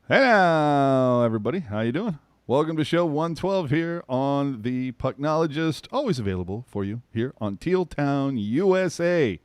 Hello, everybody. How you doing? Welcome to show 112 here on the Pucknologist, always available for you here on Teal Town, USA.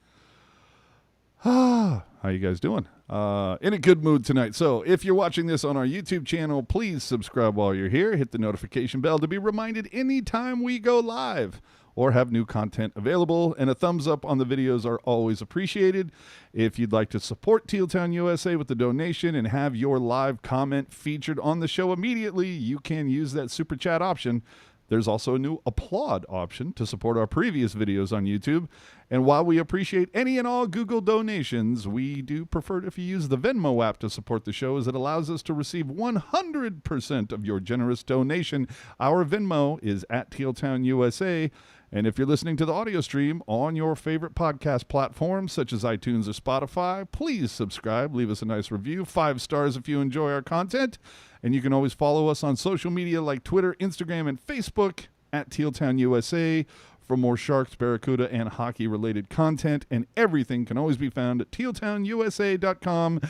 How you guys doing? In a good mood tonight. So if you're watching this on our YouTube channel, please subscribe while you're here. Hit the notification bell to be reminded anytime we go live or have new content available. And a thumbs up on the videos are always appreciated. If you'd like to support Teal Town USA with a donation and have your live comment featured on the show immediately, you can use that super chat option. There's also a new applaud option to support our previous videos on YouTube. And while we appreciate any and all Google donations, we do prefer it if you use the Venmo app to support the show, as it allows us to receive 100% of your generous donation. Our Venmo is at Teal Town USA. And if you're listening to the audio stream on your favorite podcast platforms, such as iTunes or Spotify, please subscribe. Leave us a nice review. 5 stars if you enjoy our content. And you can always follow us on social media like Twitter, Instagram, and Facebook at Teal Town USA for more Sharks, Barracuda, and hockey-related content. And everything can always be found at tealtownusa.com.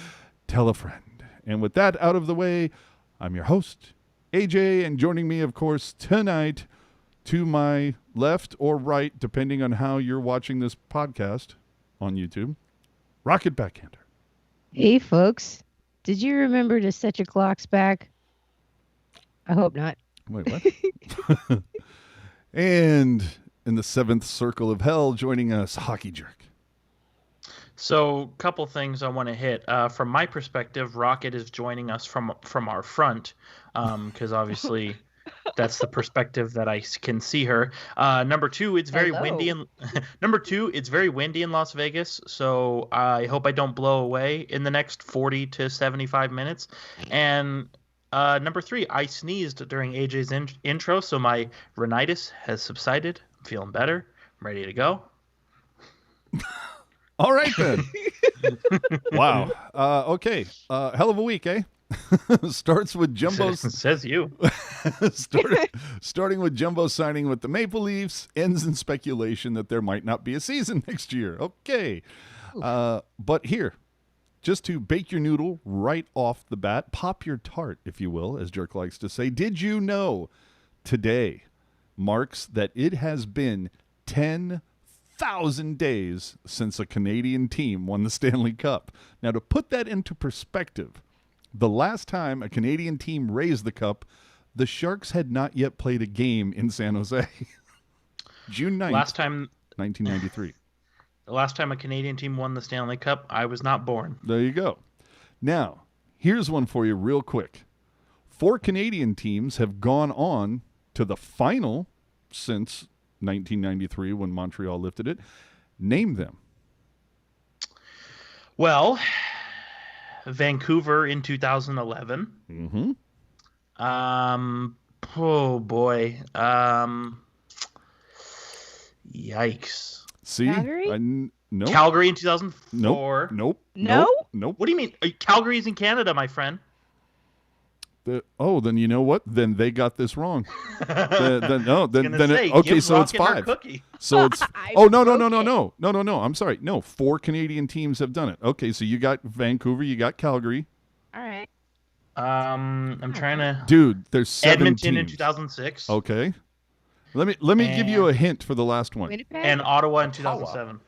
Tell a friend. And with that out of the way, I'm your host, AJ, and joining me, of course, tonight, to my left or right, depending on how you're watching this podcast on YouTube, Rocket Backhander. Hey, folks. Did you remember to set your clocks back? I hope not. Wait, what? And in the 7th circle of hell, joining us, Hockey Jerk. So, couple things I want to hit. From my perspective, Rocket is joining us from our front, because obviously that's the perspective that I can see her. Number two, it's very windy. Number two, it's very windy in Las Vegas, so I hope I don't blow away in the next 40 to 75 minutes. And number three, I sneezed during AJ's intro, so my rhinitis has subsided. I'm feeling better. I'm ready to go. All right, then. Wow. Okay. Hell of a week, eh? Starts with Jumbo. Says you. Starting with Jumbo signing with the Maple Leafs, ends in speculation that there might not be a season next year. Okay. But here, just to bake your noodle right off the bat, pop your tart, if you will, as Jerk likes to say. Did you know today marks that it has been 10,000 days since a Canadian team won the Stanley Cup? Now, to put that into perspective, the last time a Canadian team raised the cup, the Sharks had not yet played a game in San Jose. June 9th, 1993. The last time a Canadian team won the Stanley Cup, I was not born. There you go. Now, here's one for you real quick. 4 Canadian teams have gone on to the final since 1993 when Montreal lifted it. Name them. Well, Vancouver in 2011. Mm-hmm. Oh boy. Yikes. See? Calgary? No. Calgary in 2004. Nope. No? Nope. What do you mean? Calgary's in Canada, my friend. Then you know what? Then they got this wrong. Okay, so it's 5. So it's no. I'm sorry. No, 4 Canadian teams have done it. Okay, so you got Vancouver, you got Calgary. All right. I'm trying to. Dude, there's 7 Edmonton teams. in 2006. Okay. Let me give you a hint for the last one. Winnipeg? And Ottawa in 2007.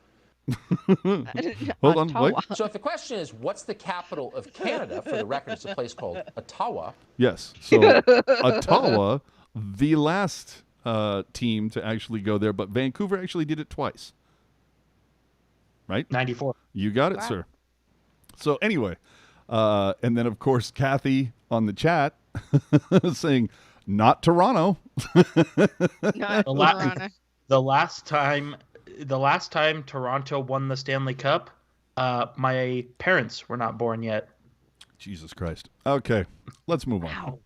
Hold on, wait. So if the question is, what's the capital of Canada? For the record, it's a place called Ottawa. Yes. So Ottawa, the last team to actually go there, but Vancouver actually did it twice. Right? 94. You got it, sir. So anyway, and then of course Kathy on the chat saying, not Toronto. Not Toronto. The last time Toronto won the Stanley Cup, my parents were not born yet. Jesus Christ. Okay, let's move on.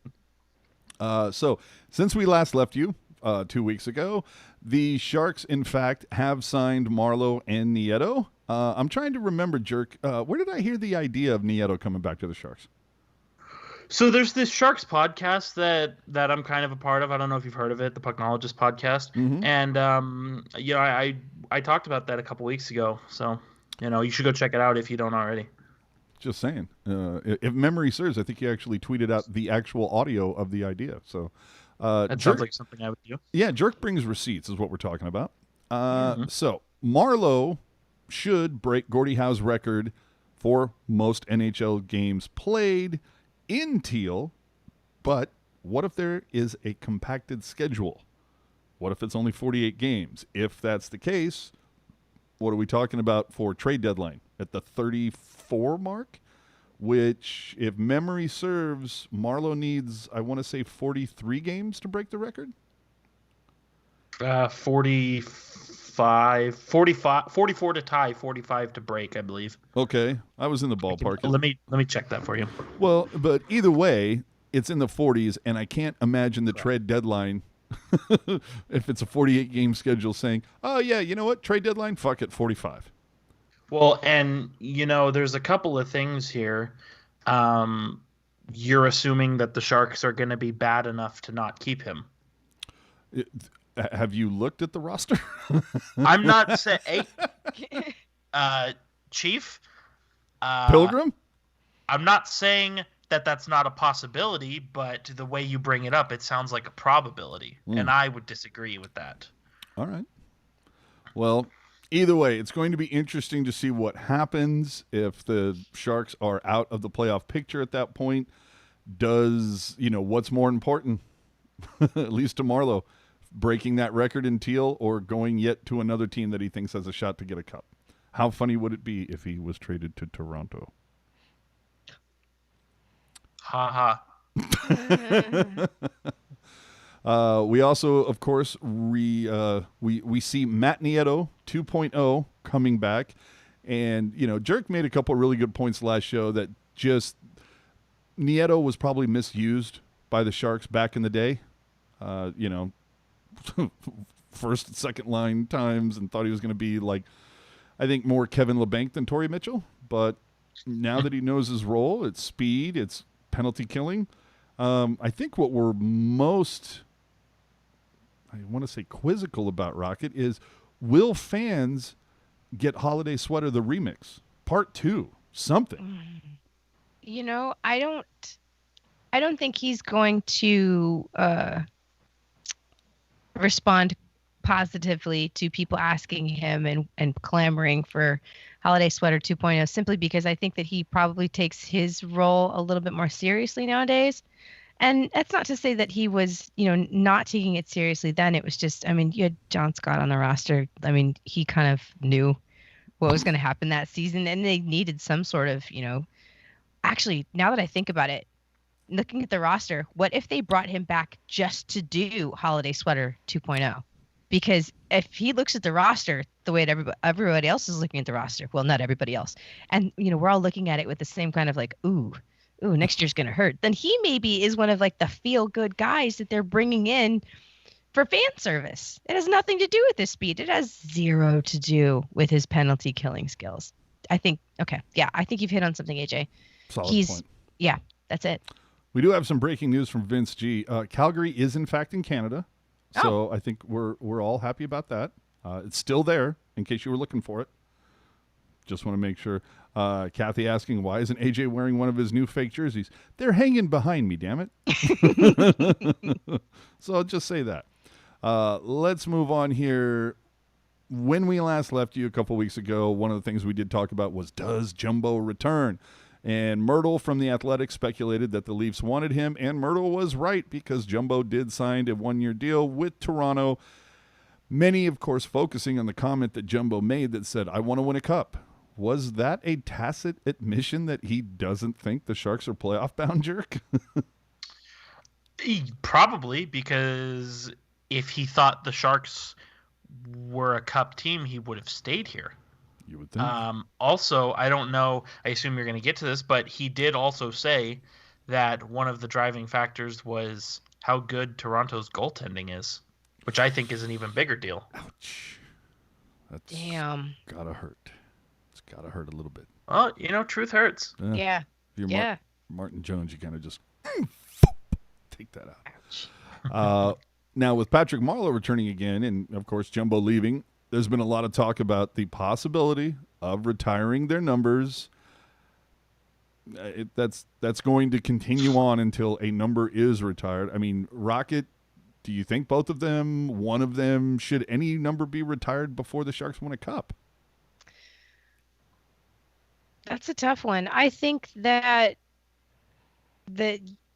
So since we last left you 2 weeks ago, the Sharks, in fact, have signed Marleau and Nieto. I'm trying to remember, Jerk, where did I hear the idea of Nieto coming back to the Sharks? So there's this Sharks podcast that I'm kind of a part of. I don't know if you've heard of it, the Pucknologists podcast. Mm-hmm. And I talked about that a couple weeks ago. So, you should go check it out if you don't already. Just saying. If memory serves, I think he actually tweeted out the actual audio of the idea. So That sounds like something I would do. Yeah, Jerk brings receipts is what we're talking about. Mm-hmm. So Marleau should break Gordie Howe's record for most NHL games played in teal, but what if there is a compacted schedule? What if it's only 48 games? If that's the case, what are we talking about for trade deadline? At the 34 mark? Which, if memory serves, Marleau needs, I want to say, 43 games to break the record? 44 to tie, 45 to break, I believe. Okay, I was in the ballpark. Let me check that for you. Well, but either way, it's in the 40s, and I can't imagine the trade deadline, if it's a 48-game schedule, saying, oh, yeah, you know what, trade deadline, fuck it, 45. Well, and, there's a couple of things here. You're assuming that the Sharks are going to be bad enough to not keep him. Have you looked at the roster? I'm not saying, Chief. Pilgrim? I'm not saying that that's not a possibility, but the way you bring it up, it sounds like a probability, and I would disagree with that. All right. Well, either way, it's going to be interesting to see what happens if the Sharks are out of the playoff picture at that point. Does, what's more important, at least to Marleau, breaking that record in teal or going yet to another team that he thinks has a shot to get a cup? How funny would it be if he was traded to Toronto? Ha ha. We also, of course, we see Matt Nieto 2.0 coming back. And, Jerk made a couple of really good points last show that just Nieto was probably misused by the Sharks back in the day. First and second line times, and thought he was going to be like, I think, more Kevin LeBanc than Torrey Mitchell. But now that he knows his role, it's speed, it's penalty killing. I think what we're most, I want to say, quizzical about Rocket is, will fans get Holiday Sweater the remix part 2? Something. I don't think he's going to respond positively to people asking him and clamoring for Holiday Sweater 2.0, simply because I think that he probably takes his role a little bit more seriously nowadays. And that's not to say that he was, not taking it seriously then. It was just, you had John Scott on the roster. He kind of knew what was going to happen that season, and they needed some sort of, actually, now that I think about it, looking at the roster, what if they brought him back just to do Holiday Sweater 2.0? Because if he looks at the roster the way that everybody else is looking at the roster, well, not everybody else, and we're all looking at it with the same kind of like, ooh, next year's gonna hurt, then he maybe is one of like the feel good guys that they're bringing in for fan service. It has nothing to do with his speed. It has zero to do with his penalty killing skills. I think you've hit on something, AJ. Solid point. Yeah, that's it. We do have some breaking news from Vince G. Calgary is in fact in Canada, so I think we're all happy about that. It's still there, in case you were looking for it. Just want to make sure. Kathy asking, why isn't AJ wearing one of his new fake jerseys? They're hanging behind me, damn it. So I'll just say that. Let's move on here. When we last left you a couple weeks ago, one of the things we did talk about was, does Jumbo return? And Myrtle from The Athletic speculated that the Leafs wanted him, and Myrtle was right, because Jumbo did sign a one-year deal with Toronto. Many, of course, focusing on the comment that Jumbo made that said, I want to win a cup. Was that a tacit admission that he doesn't think the Sharks are playoff-bound, Jerk? Probably, because if he thought the Sharks were a cup team, he would have stayed here. You would think. Also, I don't know, I assume you're going to get to this, but he did also say that one of the driving factors was how good Toronto's goaltending is, which I think is an even bigger deal. Ouch. That's gotta hurt. It's gotta hurt a little bit. Well, truth hurts. Yeah. If you're Martin Jones, you kind of just Take that out. Ouch. Now, with Patrick Marleau returning again, and of course Jumbo leaving, there's been a lot of talk about the possibility of retiring their numbers. That's going to continue on until a number is retired. I mean, Rocket, do you think both of them, one of them, should any number be retired before the Sharks win a cup? That's a tough one. I think that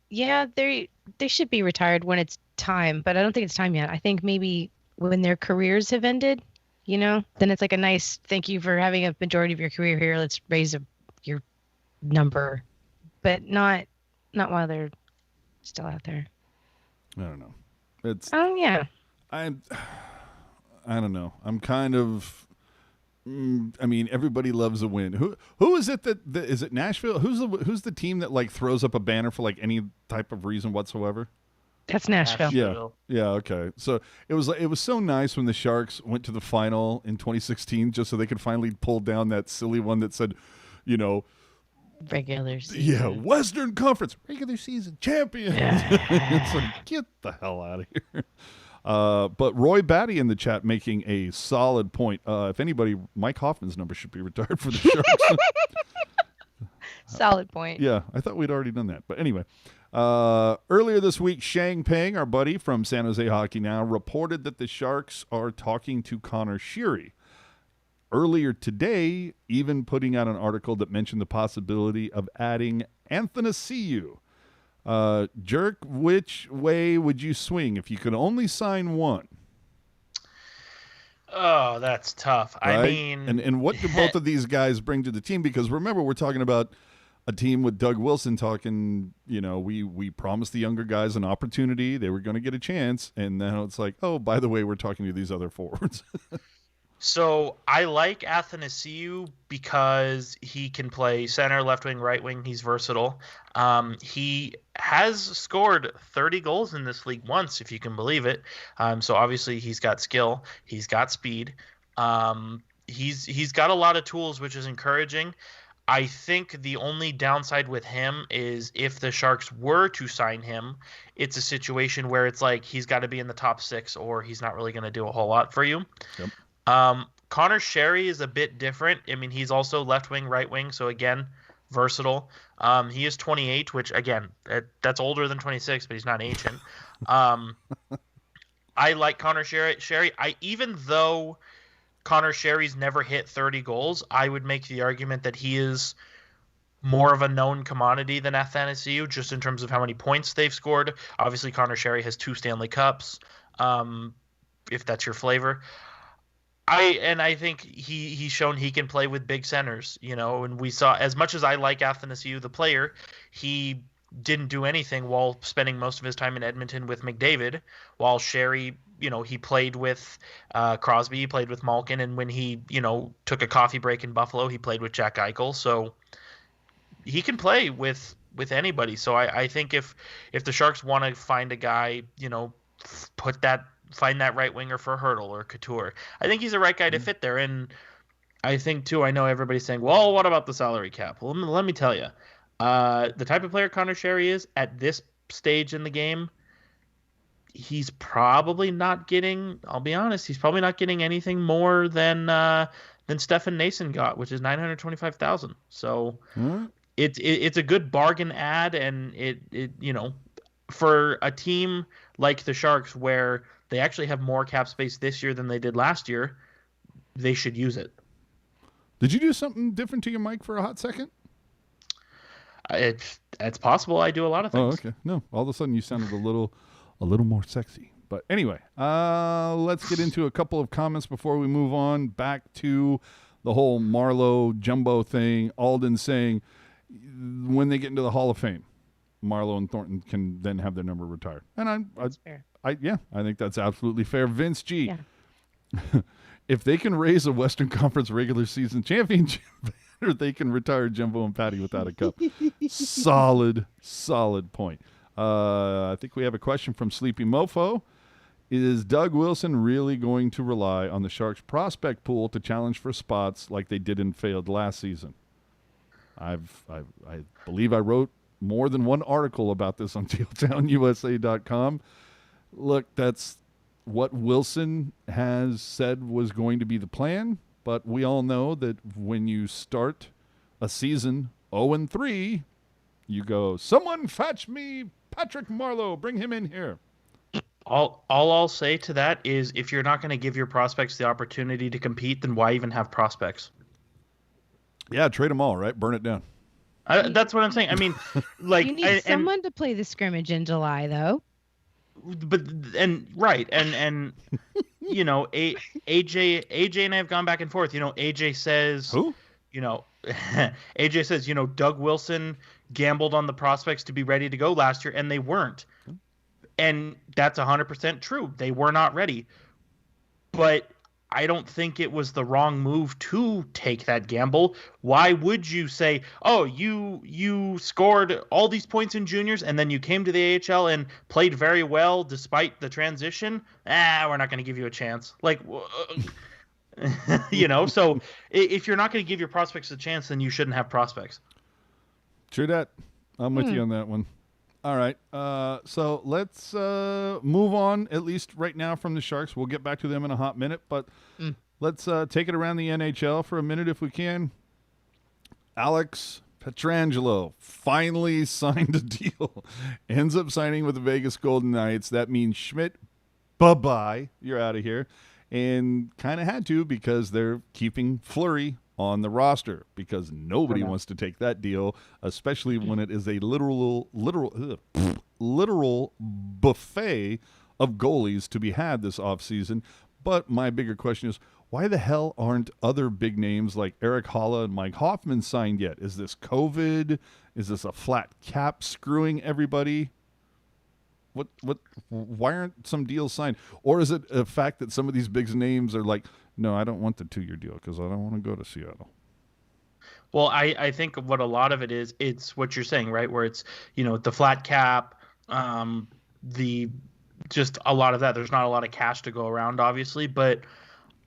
yeah, they should be retired when it's time, but I don't think it's time yet. I think maybe when their careers have ended, then it's like a nice thank you for having a majority of your career here. Let's raise your number, but not while they're still out there. I don't know. It's Yeah. I don't know. I'm kind of. I mean, everybody loves a win. Who is it that is it Nashville? Who's the team that like throws up a banner for like any type of reason whatsoever? That's Nashville. Yeah. Okay. So it was so nice when the Sharks went to the final in 2016, just so they could finally pull down that silly one that said, Regular season. yeah, Western Conference regular season champions. It's like, get the hell out of here. But Roy Batty in the chat making a solid point. If anybody, Mike Hoffman's number should be retired for the Sharks. Solid point. Yeah, I thought we'd already done that. But anyway, earlier this week, Shang Peng, our buddy from San Jose Hockey Now, reported that the Sharks are talking to Connor Sheary. Earlier today, even putting out an article that mentioned the possibility of adding Athanasiou. Jerk, which way would you swing if you could only sign one? Oh, that's tough. Right? I mean, and what do both of these guys bring to the team? Because remember, we're talking about a team with Doug Wilson talking, we promised the younger guys an opportunity. They were going to get a chance. And now it's like, oh, by the way, we're talking to these other forwards. So I like Athanasiou because he can play center, left wing, right wing. He's versatile. He has scored 30 goals in this league once, if you can believe it. So obviously he's got skill. He's got speed. He's got a lot of tools, which is encouraging. I think the only downside with him is if the Sharks were to sign him, it's a situation where it's like he's got to be in the top 6 or he's not really going to do a whole lot for you. Yep. Connor Sheary is a bit different. I mean, he's also left wing, right wing, so again, versatile. He is 28, which again, that's older than 26, but he's not ancient. I like Connor Sheary. Even though Connor Sheary's never hit 30 goals, I would make the argument that he is more of a known commodity than Athanasiou, just in terms of how many points they've scored. Obviously, Connor Sheary has 2 Stanley Cups, if that's your flavor. I think he's shown he can play with big centers, and we saw, as much as I like Athanasiou, the player, he didn't do anything while spending most of his time in Edmonton with McDavid, while Sheary, he played with Crosby, he played with Malkin, and when he, took a coffee break in Buffalo, he played with Jack Eichel. So he can play with anybody. So I think if the Sharks want to find a guy, find that right winger for Hurdle or Couture, I think he's the right guy to fit there. And I think too, I know everybody's saying, well, what about the salary cap? Well, let me tell you, the type of player Connor Sheary is at this stage in the game, he's probably not getting, I'll be honest, he's probably not getting anything more than Stefan Nason got, which is $925,000. So it's a good bargain ad, and it for a team like the Sharks, where they actually have more cap space this year than they did last year, they should use it. Did you do something different to your mic for a hot second? It's possible. I do a lot of things. Oh, okay. No, all of a sudden you sounded a little more sexy. But anyway, let's get into a couple of comments before we move on back to the whole Marleau Jumbo thing. Alden saying when they get into the Hall of Fame, Marleau and Thornton can then have their number retired. And That's fair. I think that's absolutely fair. Vince G. Yeah. If they can raise a Western Conference regular season championship, or they can retire Jumbo and Patty without a cup. Solid point. I think we have a question from Sleepy Mofo. Is Doug Wilson really going to rely on the Sharks prospect pool to challenge for spots like they did and failed last season? I believe I wrote more than one article about this on tealtownusa.com. Look, that's what Wilson has said was going to be the plan, but we all know that when you start a season 0-3, you go, someone fetch me Patrick Marleau, bring him in here. All I'll say to that is, if you're not going to give your prospects the opportunity to compete, then why even have prospects? Yeah, trade them all, right? Burn it down. That's what I'm saying. I mean, like, you need someone to play the scrimmage in July, though. But you know, AJ and I have gone back and forth. You know, AJ says, who? You know, AJ says, you know, Doug Wilson gambled on the prospects to be ready to go last year, and they weren't. And that's 100% true. They were not ready. But I don't think it was the wrong move to take that gamble. Why would you say, oh, you scored all these points in juniors and then you came to the AHL and played very well despite the transition? We're not going to give you a chance. Like, you know, so if you're not going to give your prospects a chance, then you shouldn't have prospects. True that. I'm with you on that one. All right, so let's move on, at least right now, from the Sharks. We'll get back to them in a hot minute, but let's take it around the NHL for a minute if we can. Alex Pietrangelo finally signed a deal. Ends up signing with the Vegas Golden Knights. That means Schmidt, bye-bye, you're out of here. And kind of had to, because they're keeping Fleury on the roster, because nobody wants to take that deal, especially when it is a literal buffet of goalies to be had this offseason. But my bigger question is, why the hell aren't other big names like Eric Haula and Mike Hoffman signed yet? Is this COVID? Is this a flat cap screwing everybody? Why aren't some deals signed? Or is it a fact that some of these big names are like, no, I don't want the 2-year deal because I don't want to go to Seattle? Well, I think what a lot of it is, it's what you're saying, right? Where it's, you know, the flat cap, just a lot of that. There's not a lot of cash to go around, obviously, but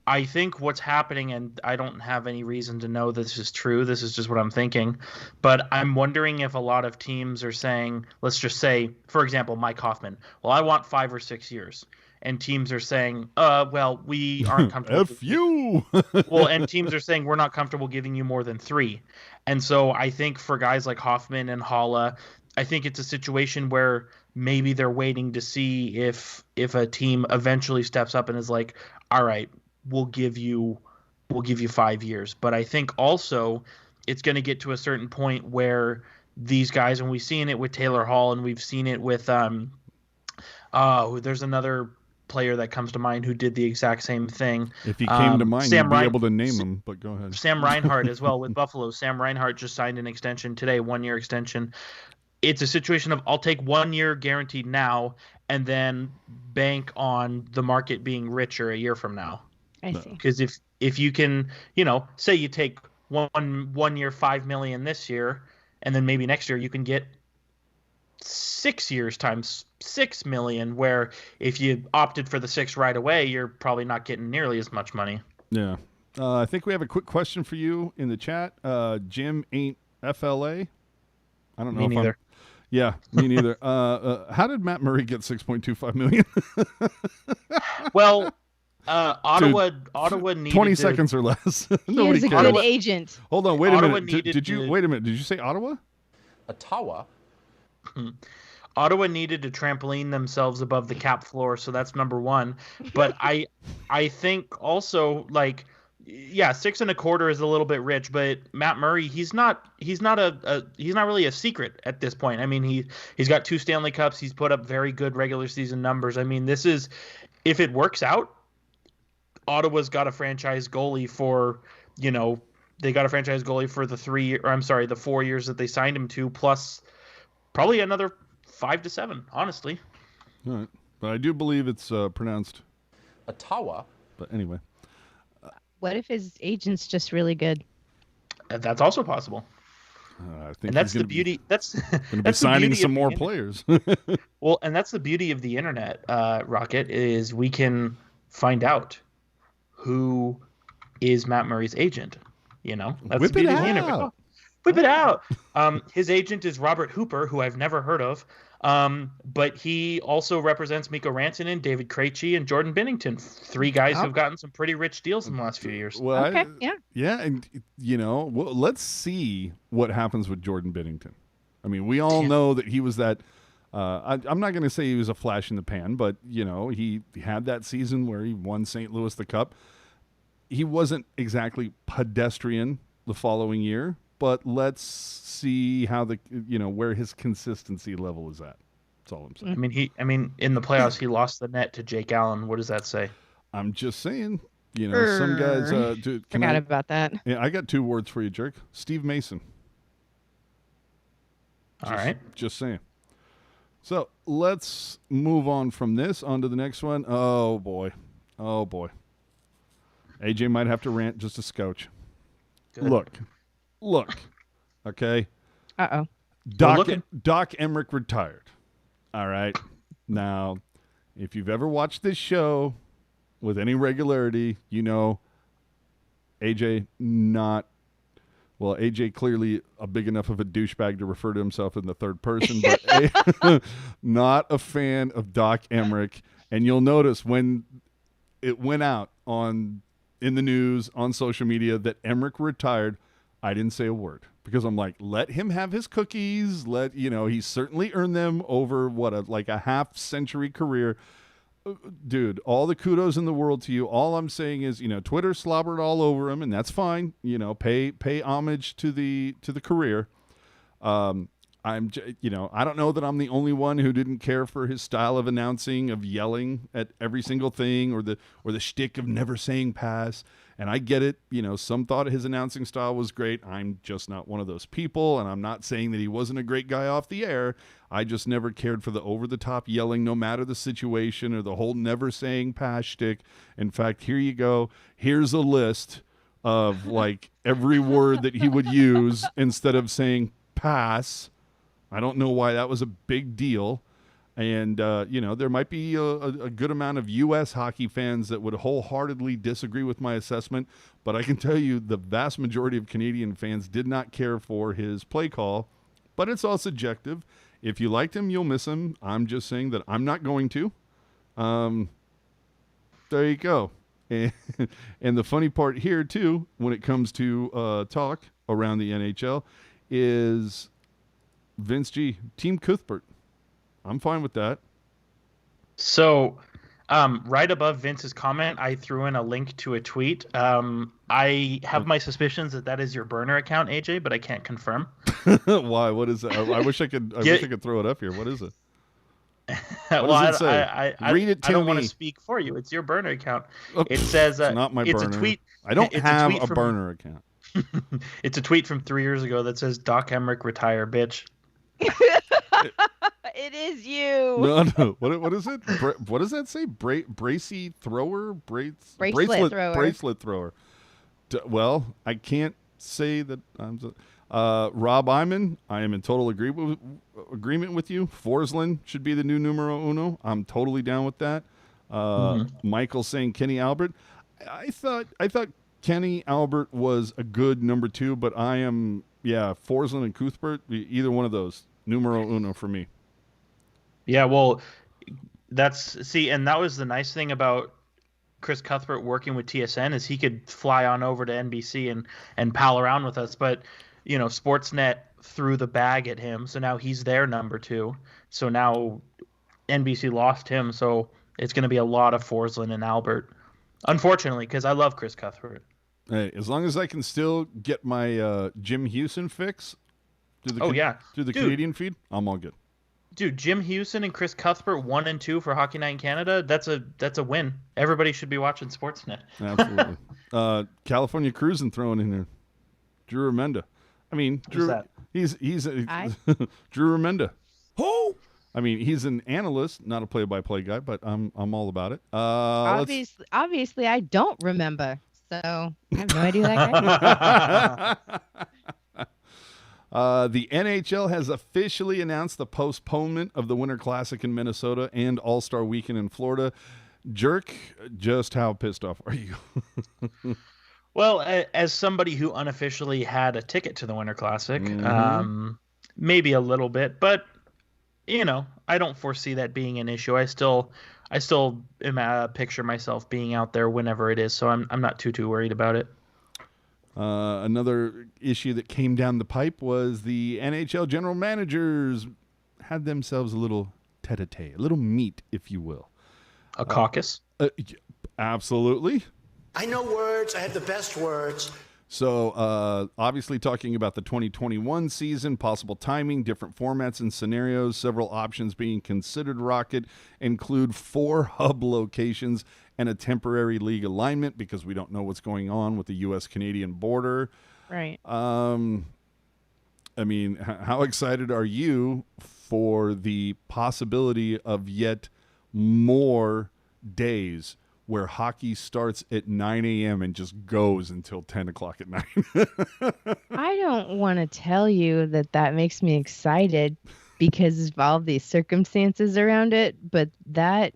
I think what's happening, and I don't have any reason to know this is true, this is just what I'm thinking, but I'm wondering if a lot of teams are saying, let's just say, for example, Mike Hoffman, well, I want 5 or 6 years. And teams are saying, well, we aren't comfortable. F you. Well, and teams are saying, we're not comfortable giving you more than 3. And so I think for guys like Hoffman and Haula, I think it's a situation where maybe they're waiting to see if a team eventually steps up and is like, all right, we'll give you 5 years. But I think also it's going to get to a certain point where these guys, and we've seen it with Taylor Hall, and we've seen it with there's another player that comes to mind who did the exact same thing. If he came to mind, you'd be able to name him, but go ahead. Sam Reinhart as well with Buffalo. Sam Reinhart just signed an extension today, 1-year extension. It's a situation of, I'll take 1 year guaranteed now and then bank on the market being richer a year from now. I see. Because if you can, you know, say you take one year, $5 million this year, and then maybe next year you can get 6 years times $6 million, where if you opted for the 6 right away, you're probably not getting nearly as much money. Yeah. I think we have a quick question for you in the chat. Jim ain't FLA. I don't know. Me neither. Yeah, me neither. How did Matt Murray get $6.25 million? Well, Ottawa needed 20 seconds or less. He is a good agent. Hold on, wait a minute. Wait a minute. Did you say Ottawa? Ottawa. Ottawa needed to trampoline themselves above the cap floor, so that's number one. But I think also, like, yeah, 6.25 is a little bit rich, but Matt Murray, he's not really a secret at this point. I mean, he's got 2 Stanley Cups. He's put up very good regular season numbers. I mean, this is, if it works out, Ottawa's got a franchise goalie for, you know, they got a franchise goalie for the 4 years that they signed him to, plus probably another 5 to 7, honestly. All right. But I do believe it's pronounced Ottawa. But anyway. What if his agent's just really good? That's also possible. I think and that's the beauty. That's going to be signing some more players. Well, and that's the beauty of the internet, Rocket, is we can find out who is Matt Murray's agent. You know, that's Whip the beauty it of the internet. out. Whip it out. His agent is Robert Hooper, who I've never heard of. But he also represents Mikko Rantanen, David Krejci, and Jordan Binnington. 3 guys who've gotten some pretty rich deals in the last few years. Well, Okay, yeah, and let's see what happens with Jordan Binnington. I mean, we all know that he was that. I'm not going to say he was a flash in the pan, but he had that season where he won St. Louis the Cup. He wasn't exactly pedestrian the following year, but let's see how where his consistency level is at. That's all I'm saying. I mean, in the playoffs, he lost the net to Jake Allen. What does that say? I'm just saying. Some guys. Dude, forgot about that. Yeah, I got 2 words for you, jerk. Steve Mason. All right. Just saying. So let's move on from this onto the next one. Oh boy. AJ might have to rant just a scotch. Good. Look. Okay. Uh-oh. Doc Emrick retired. All right. Now, if you've ever watched this show with any regularity, AJ AJ clearly a big enough of a douchebag to refer to himself in the third person, but not a fan of Doc Emrick. And you'll notice when it went out in the news, on social media, that Emrick retired, I didn't say a word because I'm like, let him have his cookies. He's certainly earned them over a half-century career. Dude, all the kudos in the world to you. All I'm saying is, Twitter slobbered all over him, and that's fine. Pay homage to the career. I don't know that I'm the only one who didn't care for his style of announcing, of yelling at every single thing, or the shtick of never saying pass. And I get it. Some thought his announcing style was great. I'm just not one of those people, and I'm not saying that he wasn't a great guy off the air. I just never cared for the over-the-top yelling, no matter the situation, or the whole never saying pass shtick. In fact, here you go. Here's a list of every word that he would use instead of saying pass. I don't know why that was a big deal. And, there might be a good amount of U.S. hockey fans that would wholeheartedly disagree with my assessment, but I can tell you the vast majority of Canadian fans did not care for his play call, but it's all subjective. If you liked him, you'll miss him. I'm just saying that I'm not going to. There you go. And the funny part here, too, when it comes to talk around the NHL, is Vince G, Team Cuthbert. I'm fine with that. So, right above Vince's comment, I threw in a link to a tweet. I have my suspicions that is your burner account, AJ, but I can't confirm. Why? What is that? I wish I could. Wish I could throw it up here. What is it? What does it say? Read it to me. I don't want to speak for you. It's your burner account. It says it's not my burner. A tweet. I don't have a burner account. It's a tweet from 3 years ago that says "Doc Emrick retire, bitch." It is you. No. What is it? What does that say? Bracy thrower? Bracelet thrower. Well, I can't say that I'm. Rob Iman, I am in total agreement with you. Forsland should be the new numero uno. I'm totally down with that. Michael saying Kenny Albert. I thought Kenny Albert was a good number 2, but I am Forsland and Cuthbert. Either one of those numero uno for me. Yeah, well, and that was the nice thing about Chris Cuthbert working with TSN is he could fly on over to NBC and pal around with us, but Sportsnet threw the bag at him, so now he's their number 2. So now NBC lost him, so it's going to be a lot of Forsland and Albert, unfortunately, because I love Chris Cuthbert. Hey, as long as I can still get my Jim Hewson fix through the Canadian feed, I'm all good. Dude, Jim Hewson and Chris Cuthbert 1 and 2 for Hockey Night in Canada. That's a win. Everybody should be watching Sportsnet. Absolutely. California Cruising thrown in there. Drew Remenda. I mean, Drew. He's Drew Remenda. Who? I mean, he's an analyst, not a play-by-play guy, but I'm all about it. Obviously, I don't remember, so I have no idea who that guy is. The NHL has officially announced the postponement of the Winter Classic in Minnesota and All-Star Weekend in Florida. Jerk, just how pissed off are you? Well, as somebody who unofficially had a ticket to the Winter Classic, maybe a little bit, but I don't foresee that being an issue. I still picture myself being out there whenever it is, so I'm not too worried about it. Another issue that came down the pipe was the NHL general managers had themselves a little tete-a-tete, a little meet, if you will. A caucus? Absolutely. I know words. I have the best words. So, obviously talking about the 2021 season, possible timing, different formats and scenarios, several options being considered. Rocket include 4 hub locations and a temporary league alignment because we don't know what's going on with the U.S.-Canadian border. Right. I mean, how excited are you for the possibility of yet more days where hockey starts at 9 a.m. and just goes until 10 o'clock at night? I don't want to tell you that makes me excited because of all these circumstances around it. But that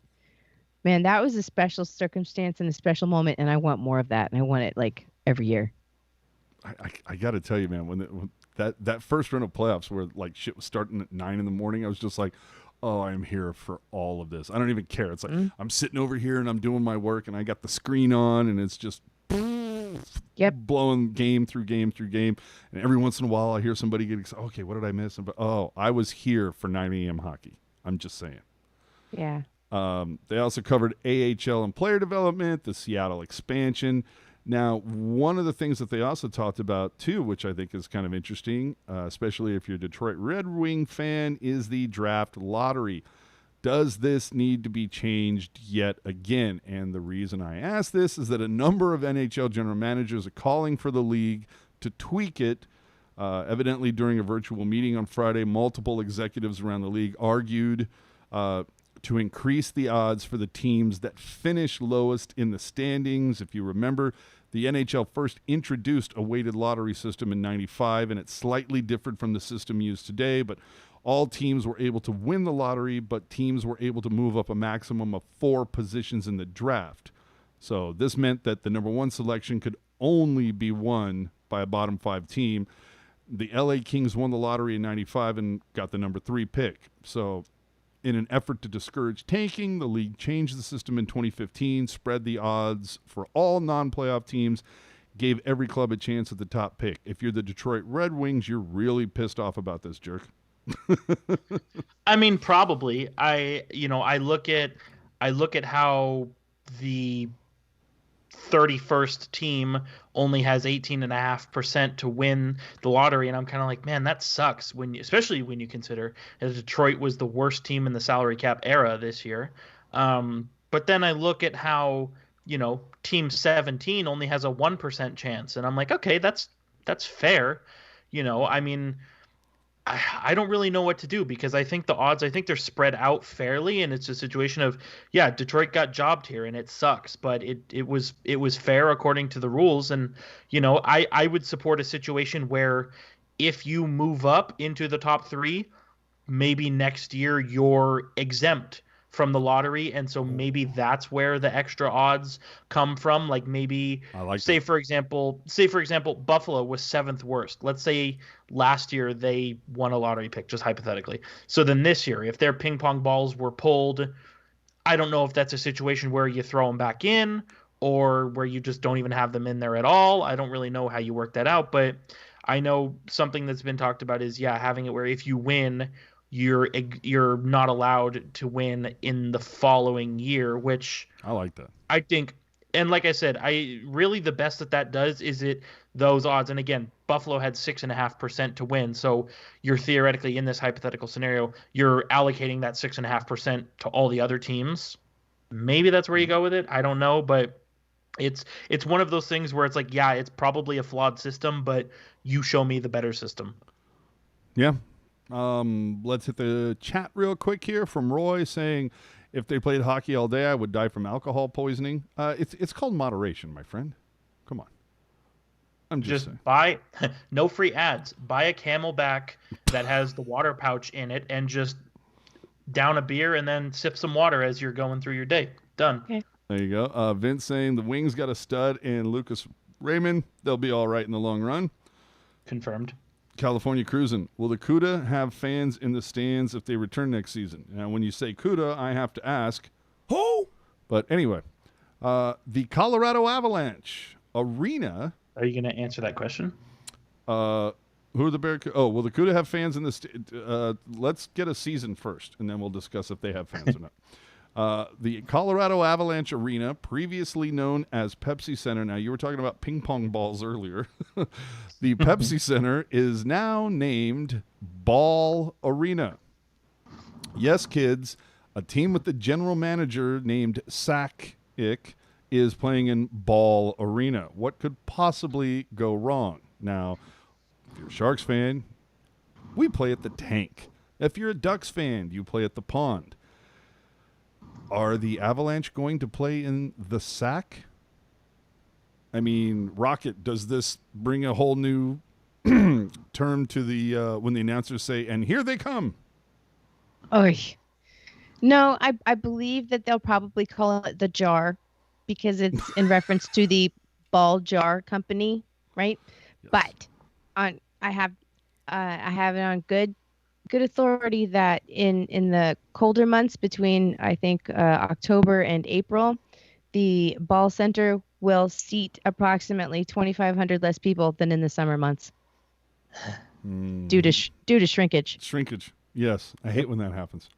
was a special circumstance and a special moment. And I want more of that. And I want it like every year. I got to tell you, man, when that first run of playoffs where like shit was starting at 9 in the morning, I was just like, oh, I'm here for all of this. I don't even care. It's like I'm sitting over here and I'm doing my work and I got the screen on and it's just blowing game through game through game. And every once in a while I hear somebody get excited. Okay, what did I miss? But I was here for 9 a.m. hockey. I'm just saying. Yeah. They also covered AHL and player development, the Seattle expansion. Now, one of the things that they also talked about, too, which I think is kind of interesting, especially if you're a Detroit Red Wing fan, is the draft lottery. Does this need to be changed yet again? And the reason I ask this is that a number of NHL general managers are calling for the league to tweak it. Evidently, during a virtual meeting on Friday, multiple executives around the league argued to increase the odds for the teams that finish lowest in the standings. If you remember, the NHL first introduced a weighted lottery system in '95, and it's slightly different from the system used today, but all teams were able to win the lottery, but teams were able to move up a maximum of 4 positions in the draft. So this meant that the number 1 selection could only be won by a bottom 5 team. The LA Kings won the lottery in '95 and got the number 3 pick. So in an effort to discourage tanking, the league changed the system in 2015, spread the odds for all non-playoff teams, gave every club a chance at the top pick. If you're the Detroit Red Wings, you're really pissed off about this, jerk. I mean, probably. I look at how the 31st team only has 18.5% to win the lottery, and I'm kind of like, man, that sucks. Especially when you consider that Detroit was the worst team in the salary cap era this year. But then I look at how Team 17 only has a 1% chance, and I'm like, okay, that's fair. I mean, I don't really know what to do because I think the odds, they're spread out fairly, and it's a situation of, yeah, Detroit got jobbed here and it sucks, but it was fair according to the rules. And, I would support a situation where if you move up into the top 3, maybe next year you're exempt from the lottery, and so maybe that's where the extra odds come from. Like maybe say for example Buffalo was 7th worst. Let's say last year they won a lottery pick, just hypothetically. So then this year, if their ping pong balls were pulled, I don't know if that's a situation where you throw them back in or where you just don't even have them in there at all. I don't really know how you work that out, but I know something that's been talked about is having it where if you win, you're not allowed to win in the following year, which I like that. I think, and like I said, the best that does is those odds. And again, Buffalo had 6.5% to win, so you're theoretically in this hypothetical scenario, you're allocating that 6.5% to all the other teams. Maybe that's where you go with it. I don't know, but it's one of those things where it's like, yeah, it's probably a flawed system, but you show me the better system. Yeah. Let's hit the chat real quick here from Roy saying, if they played hockey all day, I would die from alcohol poisoning. It's called moderation, my friend. Come on. I'm just saying. Buy no free ads. Buy a Camelback that has the water pouch in it and just down a beer and then sip some water as you're going through your day. Done. Okay. There you go. Vince saying the Wings got a stud in Lucas Raymond, they'll be all right in the long run. Confirmed. California Cruising. Will the CUDA have fans in the stands if they return next season? Now, when you say CUDA, I have to ask, who? But anyway, the Colorado Avalanche Arena. Are you going to answer that question? Who are the Barracuda? Oh, will the CUDA have fans in the let's get a season first, and then we'll discuss if they have fans or not. The Colorado Avalanche Arena, previously known as Pepsi Center. Now, you were talking about ping pong balls earlier. The Pepsi Center is now named Ball Arena. Yes, kids, a team with the general manager named SAC is playing in Ball Arena. What could possibly go wrong? Now, if you're a Sharks fan, we play at the Tank. If you're a Ducks fan, you play at the Pond. Are the Avalanche going to play in the SAC? I mean, Rocket, does this bring a whole new term to the when the announcers say, and here they come? Oh, no, I believe that they'll probably call it the Jar because it's in reference to the Ball Jar Company, right? Yes. But I have it on good authority that in the colder months between I think October and April, the Ball Center will seat approximately 2,500 less people than in the summer months due to shrinkage. Shrinkage. Yes, I hate when that happens.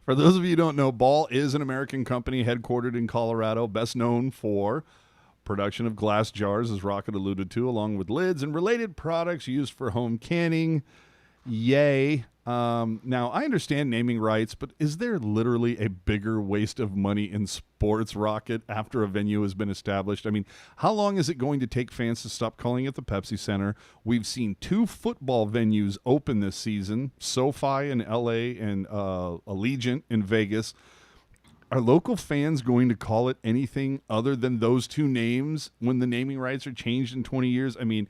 For those of you who don't know, Ball is an American company headquartered in Colorado, best known for production of glass jars, as Rocket alluded to, along with lids and related products used for home canning. Yay. Now, I understand naming rights, but is there literally a bigger waste of money in sports, Rocket, after a venue has been established? I mean, how long is it going to take fans to stop calling it the Pepsi Center? We've seen 2 football venues open this season, SoFi in L.A. and Allegiant in Vegas. Are local fans going to call it anything other than those 2 names when the naming rights are changed in 20 years? I mean,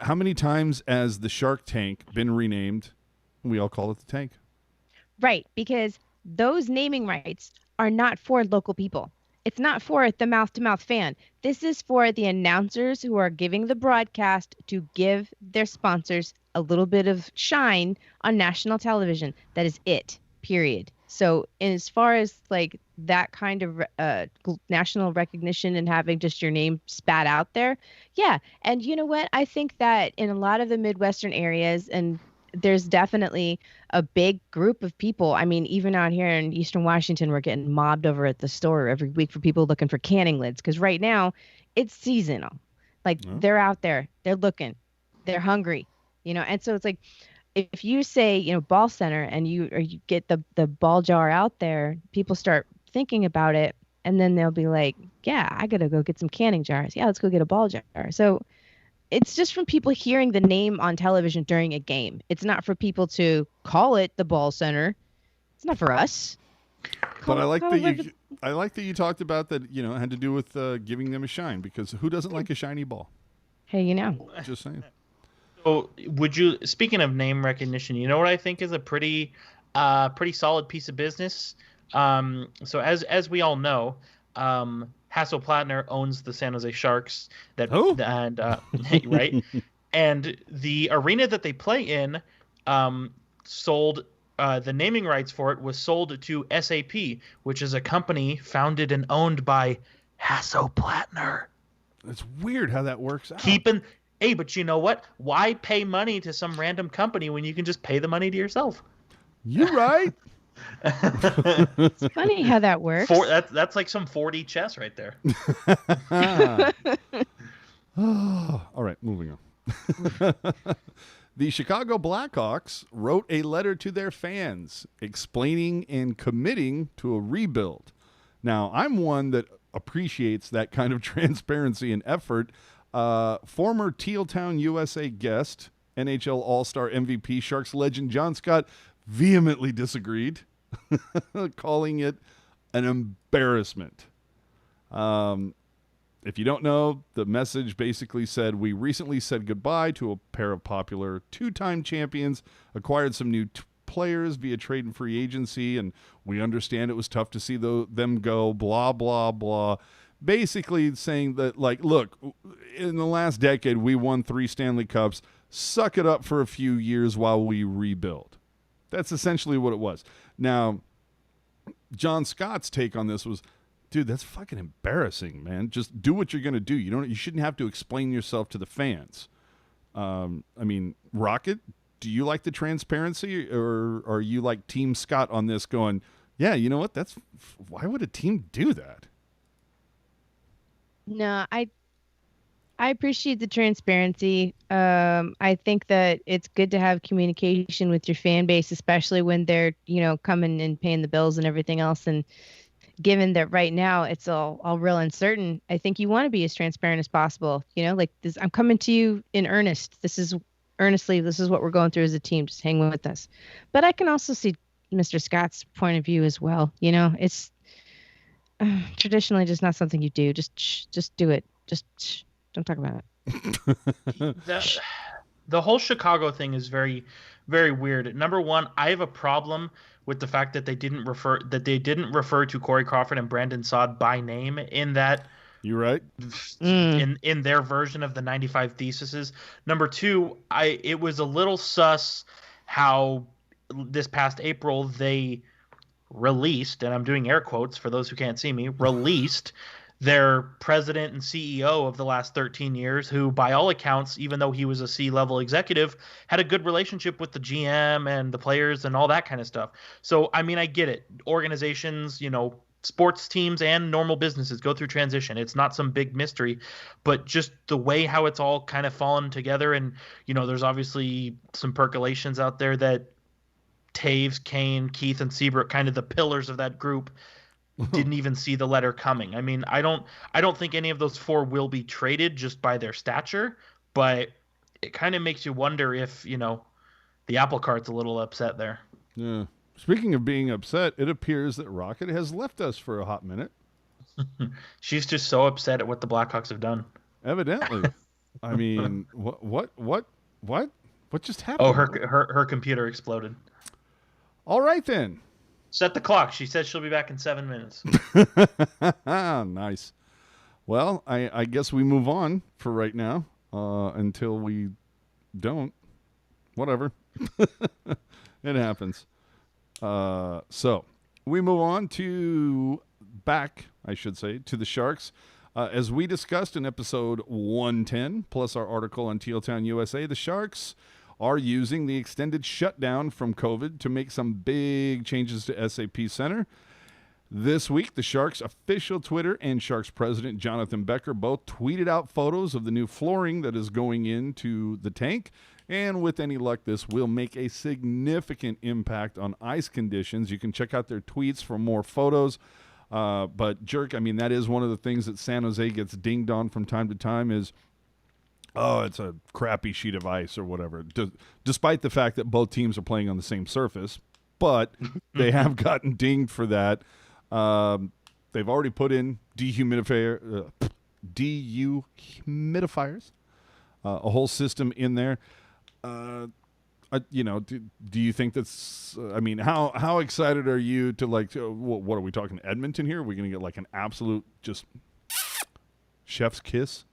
how many times has the Shark Tank been renamed? We all call it the Tank. Right, because those naming rights are not for local people. It's not for the mouth-to-mouth fan. This is for the announcers who are giving the broadcast to give their sponsors a little bit of shine on national television. That is it, period. So as far as like that kind of national recognition and having just your name spat out there, yeah. And you know what? I think that in a lot of the Midwestern areas, and there's definitely a big group of people. I mean, even out here in Eastern Washington, we're getting mobbed over at the store every week for people looking for canning lids because right now it's seasonal. Like they're out there, they're looking, they're hungry, and so it's like, if you say, Ball Center and you get the ball jar out there, people start thinking about it and then they'll be like, yeah, I got to go get some canning jars. Yeah, let's go get a ball jar. So it's just from people hearing the name on television during a game. It's not for people to call it the Ball Center. It's not for us. But I like that you talked about that, it had to do with giving them a shine, because who doesn't like a shiny ball? Hey, Just saying. So speaking of name recognition, you know what I think is a pretty solid piece of business? So as we all know, Hassel-Plattner owns the San Jose Sharks. Right? And the arena that they play in sold the naming rights for it was sold to SAP, which is a company founded and owned by Hassel-Plattner. It's weird how that works out. Hey, but you know what? Why pay money to some random company when you can just pay the money to yourself? You're right. It's funny how that works. That's like some 4D chess right there. All right, moving on. The Chicago Blackhawks wrote a letter to their fans explaining and committing to a rebuild. Now, I'm one that appreciates that kind of transparency and effort. Former Tealtown, USA guest, NHL All-Star MVP, Sharks legend John Scott vehemently disagreed, calling it an embarrassment. If you don't know, the message basically said, we recently said goodbye to a pair of popular 2-time champions, acquired some new players via trade and free agency, and we understand it was tough to see them go, blah, blah, blah. basically saying that, like, look, in the last decade, we won 3 Stanley Cups. Suck it up for a few years while we rebuild. That's essentially what it was. Now, John Scott's take on this was, dude, that's fucking embarrassing, man. Just do what you're going to do. You shouldn't have to explain yourself to the fans. I mean, Rocket, do you like the transparency, or are you like Team Scott on this going, yeah, you know what? Why would a team do that? No, I appreciate the transparency. I think that it's good to have communication with your fan base, especially when they're, coming and paying the bills and everything else. And given that right now it's all real uncertain, I think you want to be as transparent as possible. Like this, I'm coming to you in earnest. This is what we're going through as a team. Just hang with us. But I can also see Mr. Scott's point of view as well. It's traditionally just not something you do. Just do it. Just don't talk about it. The whole Chicago thing is very, very weird. Number one, I have a problem with the fact that they didn't refer to Corey Crawford and Brandon Saad by name in that. You're right. In their version of the 95 theses. Number two, it was a little sus how this past April they released, and I'm doing air quotes for those who can't see me, released their president and CEO of the last 13 years, who by all accounts, even though he was a C-level executive, had a good relationship with the GM and the players and all that kind of stuff. So, I mean, I get it. Organizations, sports teams and normal businesses go through transition. It's not some big mystery, but just the way how it's all kind of fallen together. And, there's obviously some percolations out there that Taves, Kane, Keith, and Seabrook, kind of the pillars of that group, didn't even see the letter coming. I mean, I don't think any of those 4 will be traded just by their stature, but it kind of makes you wonder if, the apple cart's a little upset there. Yeah. Speaking of being upset, it appears that Rocket has left us for a hot minute. She's just so upset at what the Blackhawks have done. Evidently. I mean, what just happened? Oh, her computer exploded. All right, then. Set the clock. She says she'll be back in 7 minutes. Nice. Well, I guess we move on for right now until we don't. Whatever. It happens. So we move on to the Sharks. As we discussed in episode 110, plus our article on Teal Town USA, the Sharks are using the extended shutdown from COVID to make some big changes to SAP Center. This week, the Sharks' official Twitter and Sharks president Jonathan Becker both tweeted out photos of the new flooring that is going into the tank. And with any luck, this will make a significant impact on ice conditions. You can check out their tweets for more photos. But, Jerk, I mean, that is one of the things that San Jose gets dinged on from time to time is, oh, it's a crappy sheet of ice or whatever, despite the fact that both teams are playing on the same surface. But they have gotten dinged for that. They've already put in dehumidifiers, a whole system in there. Do you think that's, I mean, how excited are you to, like, what are we talking, Edmonton here? Are we going to get like an absolute just chef's kiss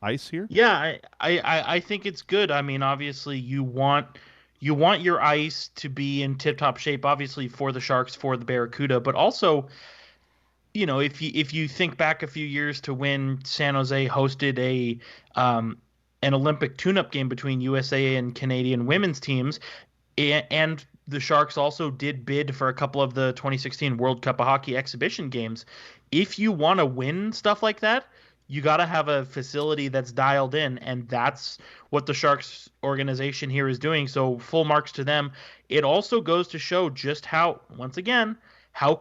ice here? Yeah, I think it's good. I mean, obviously you want your ice to be in tip-top shape, obviously for the Sharks, for the Barracuda, but also, if you think back a few years to when San Jose hosted an Olympic tune-up game between USA and Canadian women's teams, and the Sharks also did bid for a couple of the 2016 World Cup of Hockey exhibition games. If you want to win stuff like that, you got to have a facility that's dialed in, and that's what the Sharks organization here is doing. So full marks to them. It also goes to show just how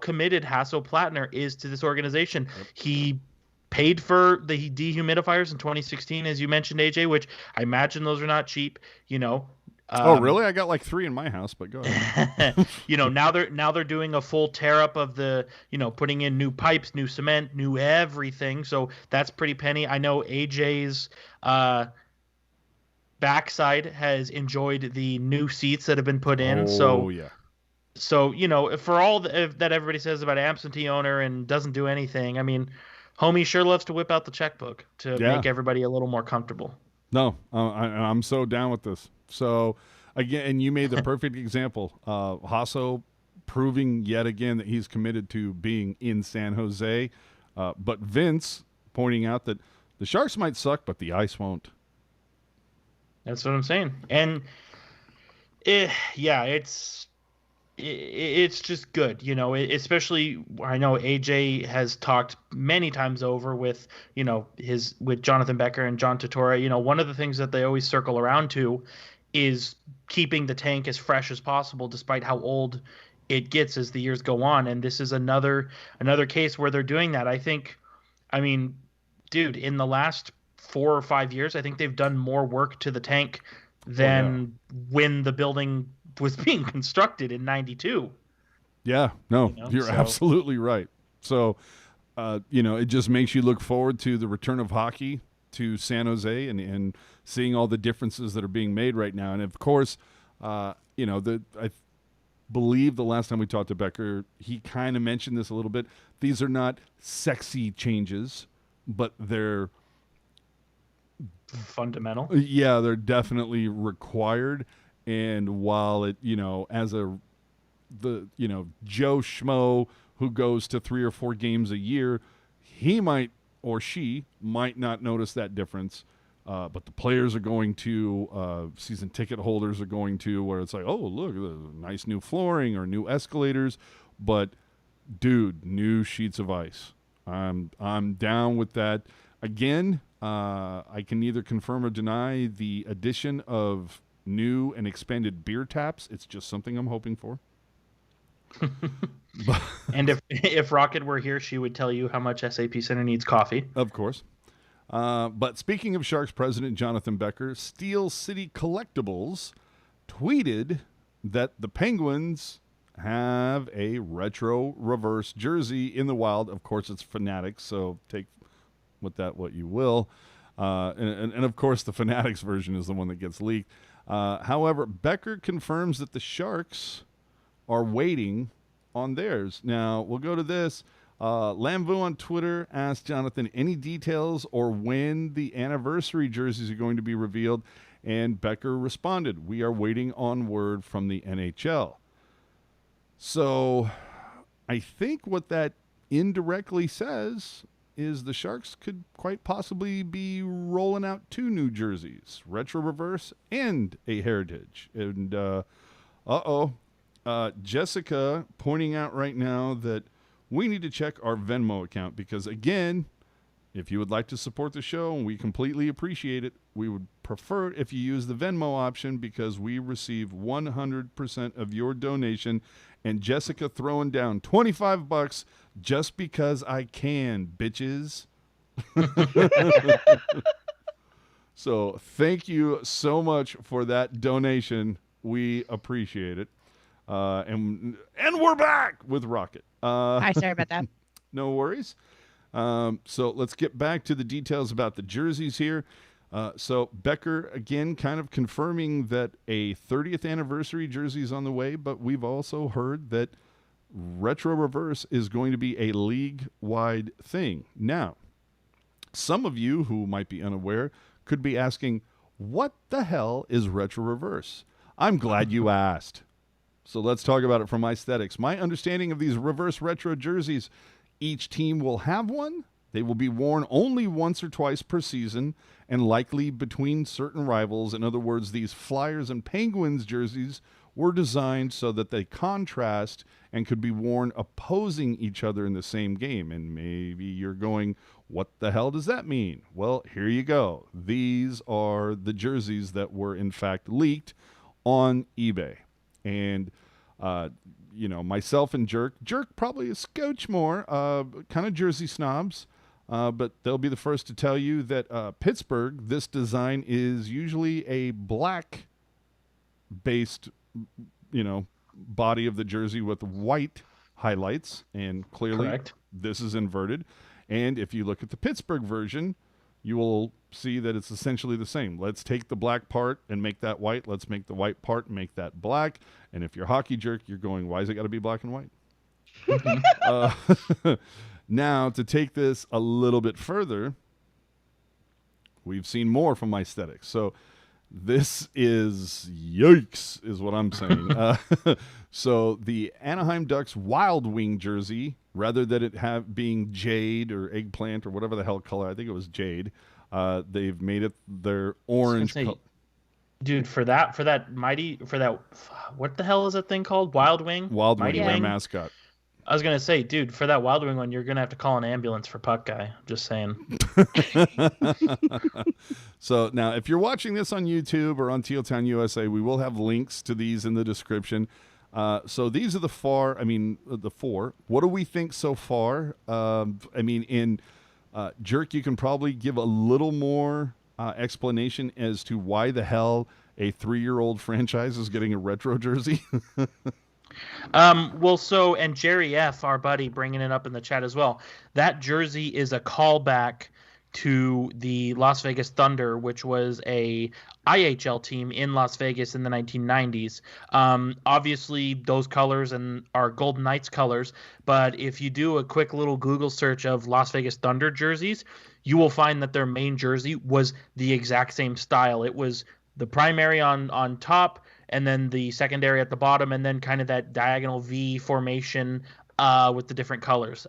committed Hasso-Plattner is to this organization. Yep. He paid for the dehumidifiers in 2016, as you mentioned, AJ, which I imagine those are not cheap. Oh, really? I got like 3 in my house, but go ahead. Now they're doing a full tear up of the, putting in new pipes, new cement, new everything. So that's pretty penny. I know AJ's backside has enjoyed the new seats that have been put in. Oh, yeah. So, for all that everybody says about absentee owner and doesn't do anything, I mean, Homie sure loves to whip out the checkbook to Yeah. make everybody a little more comfortable. No, I'm so down with this. So, again, and you made the perfect example. Hasso proving yet again that he's committed to being in San Jose. But Vince pointing out that the Sharks might suck, but the ice won't. That's what I'm saying. And it's just good, especially I know AJ has talked many times over with, with Jonathan Becker and John Tortora. One of the things that they always circle around to is keeping the tank as fresh as possible, despite how old it gets as the years go on. And this is another case where they're doing that. I mean, dude, in the last 4 or 5 years, I think they've done more work to the tank than when the building was being constructed in 92. Yeah, no, you're absolutely right. So, it just makes you look forward to the return of hockey to San Jose and seeing all the differences that are being made right now. And of course, I believe the last time we talked to Becker, he kind of mentioned this a little bit. These are not sexy changes, but they're fundamental. Yeah, they're definitely required. And while it, as Joe Schmo who goes to 3 or 4 games a year, he might or she might not notice that difference. But the players are going to, season ticket holders are going to, where it's like, oh, look, nice new flooring or new escalators. But, dude, new sheets of ice. I'm down with that. Again, I can neither confirm or deny the addition of new and expanded beer taps. It's just something I'm hoping for. And if Rocket were here, she would tell you how much SAP Center needs coffee. Of course. But speaking of Sharks president Jonathan Becker, Steel City Collectibles tweeted that the Penguins have a retro reverse jersey in the wild. Of course, it's Fanatics, so take with that what you will. And of course, the Fanatics version is the one that gets leaked. However, Becker confirms that the Sharks are waiting on theirs. Now, we'll go to this. Lamvu on Twitter asked Jonathan any details or when the anniversary jerseys are going to be revealed, and Becker responded, "We are waiting on word from the NHL." So I think what that indirectly says is the Sharks could quite possibly be rolling out 2 new jerseys, retro reverse and a heritage. And Jessica pointing out right now that we need to check our Venmo account because, again, if you would like to support the show, and we completely appreciate it, we would prefer if you use the Venmo option because we receive 100% of your donation. And Jessica throwing down $25 just because I can, bitches. So thank you so much for that donation. We appreciate it. And we're back with Rocket. Hi, sorry about that. No worries. So let's get back to the details about the jerseys here. So Becker, again, kind of confirming that a 30th anniversary jersey is on the way, but we've also heard that retro reverse is going to be a league-wide thing. Now, some of you who might be unaware could be asking, what the hell is retro reverse? I'm glad you asked. So let's talk about it from aesthetics. My understanding of these reverse retro jerseys, each team will have one. They will be worn only once or twice per season and likely between certain rivals. In other words, these Flyers and Penguins jerseys were designed so that they contrast and could be worn opposing each other in the same game. And maybe you're going, what the hell does that mean? Well, here you go. These are the jerseys that were in fact leaked on eBay. And, myself and Jerk probably a scotch more, kind of jersey snobs. But they'll be the first to tell you that Pittsburgh, this design is usually a black-based, body of the jersey with white highlights, and clearly Correct. This is inverted. And if you look at the Pittsburgh version, you will see that it's essentially the same. Let's take the black part and make that white. Let's make the white part and make that black. And if you're Hockey Jerk, you're going, why is it got to be black and white? Now, to take this a little bit further, we've seen more from Aesthetics. So this is yikes, is what I'm saying. So the Anaheim Ducks Wild Wing jersey, rather than it being jade or eggplant or whatever the hell color, I think it was jade, they've made it their orange color. Dude, for that, what the hell is that thing called? Wild Wing? Wild Wing, Mighty their Wing? mascot. I was going to say, dude, for that Wild Wing one, you're going to have to call an ambulance for Puck Guy. Just saying. So now, if you're watching this on YouTube or on Teal Town USA, we will have links to these in the description. So these are the four. What do we think so far? Jerk, you can probably give a little more explanation as to why the hell a 3-year-old franchise is getting a retro jersey. And Jerry F., our buddy, bringing it up in the chat as well. That jersey is a callback to the Las Vegas Thunder, which was a IHL team in Las Vegas in the 1990s. Obviously, those colors are Golden Knights colors, but if you do a quick little Google search of Las Vegas Thunder jerseys, you will find that their main jersey was the exact same style. It was the primary on top, and then the secondary at the bottom, and then kind of that diagonal V formation with the different colors.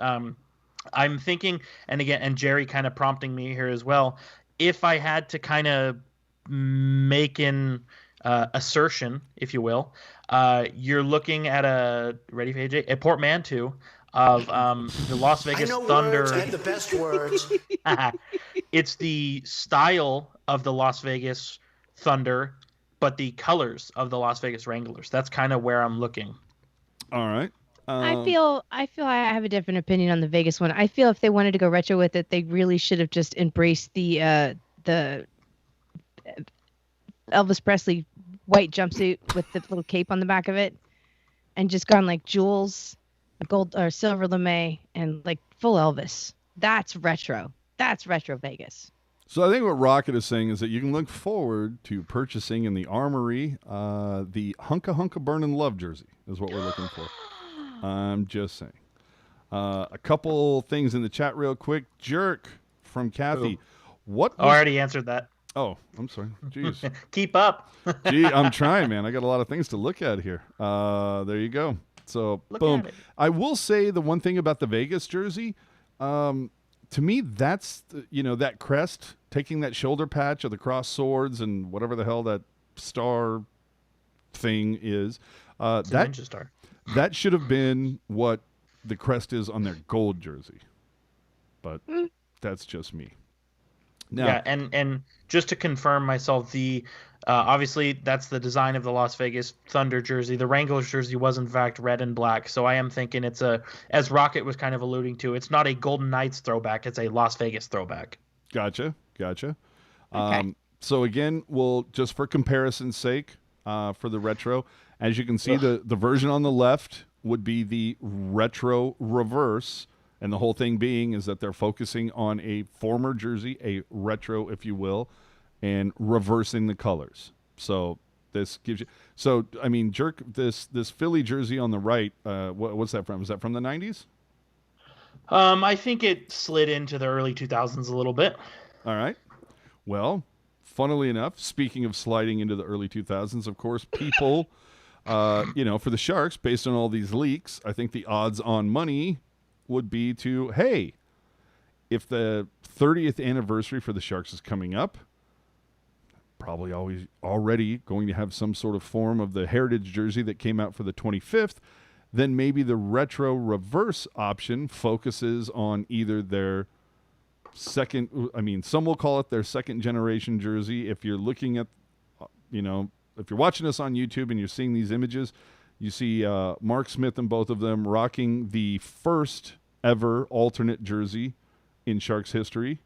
I'm thinking, and Jerry kind of prompting me here as well, if I had to kind of make an assertion, if you will, you're looking at a portmanteau of the Las Vegas Thunder. Words. I have the best words. It's the style of the Las Vegas Thunder, but the colors of the Las Vegas Wranglers. That's kind of where I'm looking. All right. I feel I have a different opinion on the Vegas one. I feel if they wanted to go retro with it, they really should have just embraced the Elvis Presley white jumpsuit with the little cape on the back of it, and just gone like Jules, gold or silver lame, and like full Elvis. That's retro. That's retro Vegas. So I think what Rocket is saying is that you can look forward to purchasing in the Armory the Hunka Hunka Burnin' Love jersey is what we're looking for. I'm just saying. A couple things in the chat real quick. Jerk from Kathy. I already answered that. Oh, I'm sorry. Jeez. Keep up. Gee, I'm trying, man. I got a lot of things to look at here. There you go. So, boom. I will say the one thing about the Vegas jersey, to me, that's, that crest, taking that shoulder patch of the cross swords and whatever the hell that star thing is. Ninja Star. That should have been what the crest is on their gold jersey. But that's just me. Now, yeah, and just to confirm myself, obviously that's the design of the Las Vegas Thunder jersey. The Wranglers jersey was in fact red and black, so I am thinking it's as Rocket was kind of alluding to, it's not a Golden Knights throwback, it's a Las Vegas throwback. Gotcha. Okay. So again, we'll just for comparison's sake, for the retro, as you can see, the version on the left would be the retro reverse. And the whole thing being is that they're focusing on a former jersey, a retro, if you will, and reversing the colors. So this gives you. So I mean, Jerk, this Philly jersey on the right. What's that from? Is that from the 90s? I think it slid into the early 2000s a little bit. All right. Well, funnily enough, speaking of sliding into the early 2000s, of course, people, for the Sharks, based on all these leaks, I think the odds on money would be to, hey, if the 30th anniversary for the Sharks is coming up, probably already going to have some sort of form of the heritage jersey that came out for the 25th, then maybe the retro reverse option focuses on either their some will call it their second generation jersey. If you're looking at, if you're watching us on YouTube and you're seeing these images, you see Mark Smith and both of them rocking the first ever alternate jersey in Sharks history.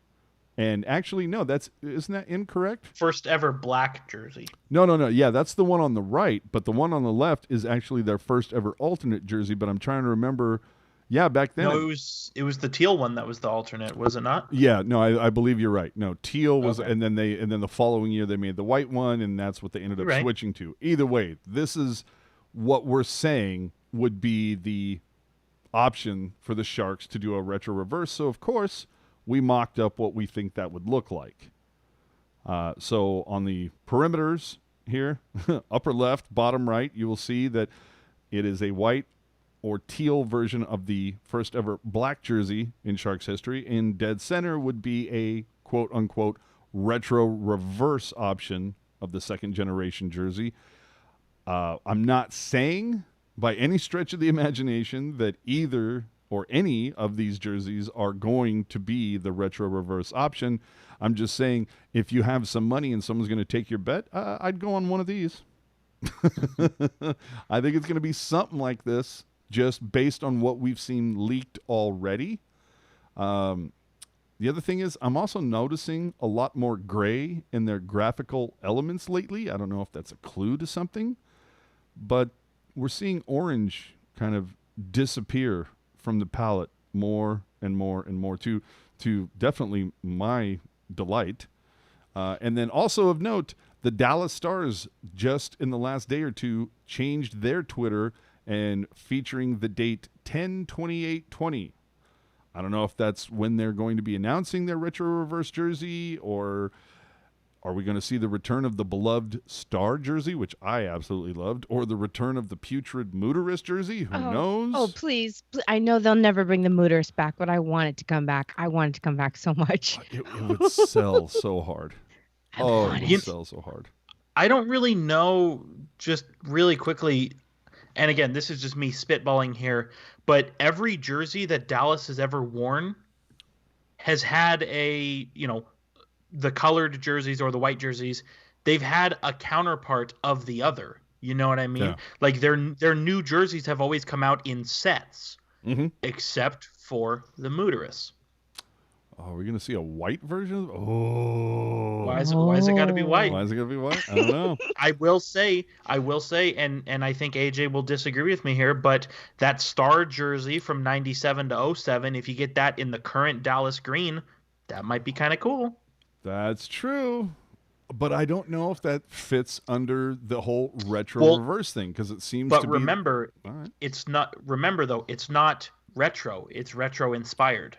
And actually, no, isn't that incorrect? First ever black jersey. No. Yeah, that's the one on the right. But the one on the left is actually their first ever alternate jersey. But I'm trying to remember. Yeah, back then. No, it was the teal one that was the alternate, was it not? Yeah, no, I believe you're right. No, teal was, okay. and then the following year they made the white one, and that's what they ended up switching to. Either way, this is what we're saying would be the option for the Sharks to do a retro reverse. So, of course, we mocked up what we think that would look like. So on the perimeters here, upper left, bottom right, you will see that it is a white or teal version of the first ever black jersey in Sharks history. In dead center would be a quote-unquote retro reverse option of the second generation jersey. I'm not saying by any stretch of the imagination that either or any of these jerseys are going to be the retro reverse option. I'm just saying if you have some money and someone's going to take your bet, I'd go on one of these. I think it's going to be something like this, just based on what we've seen leaked already. The other thing is I'm also noticing a lot more gray in their graphical elements lately. I don't know if that's a clue to something, but we're seeing orange kind of disappear from the palette more and more and more, to definitely my delight. And then also of note, the Dallas Stars just in the last day or two changed their Twitter and featuring the date 10/28/20. I don't know if that's when they're going to be announcing their retro reverse jersey, or are we going to see the return of the beloved Star jersey, which I absolutely loved, or the return of the putrid Mooterist jersey? Who knows? Oh, please. I know they'll never bring the Mooterist back, but I want it to come back. I want it to come back so much. It would sell so hard. It would sell so hard. I don't really know, just really quickly, and again, this is just me spitballing here, but every jersey that Dallas has ever worn has had the colored jerseys or the white jerseys, they've had a counterpart of the other. You know what I mean? Yeah. Like their new jerseys have always come out in sets, except for the Mooterist. Oh, are we going to see a white version? Oh. Why is it got to be white? Why is it going to be white? I don't know. I will say, and I think AJ will disagree with me here, but that Star jersey from 97 to 07, if you get that in the current Dallas green, that might be kind of cool. That's true. But I don't know if that fits under the whole retro reverse thing, because it seems to be. But remember, it's not. Remember though, it's not retro. It's retro inspired.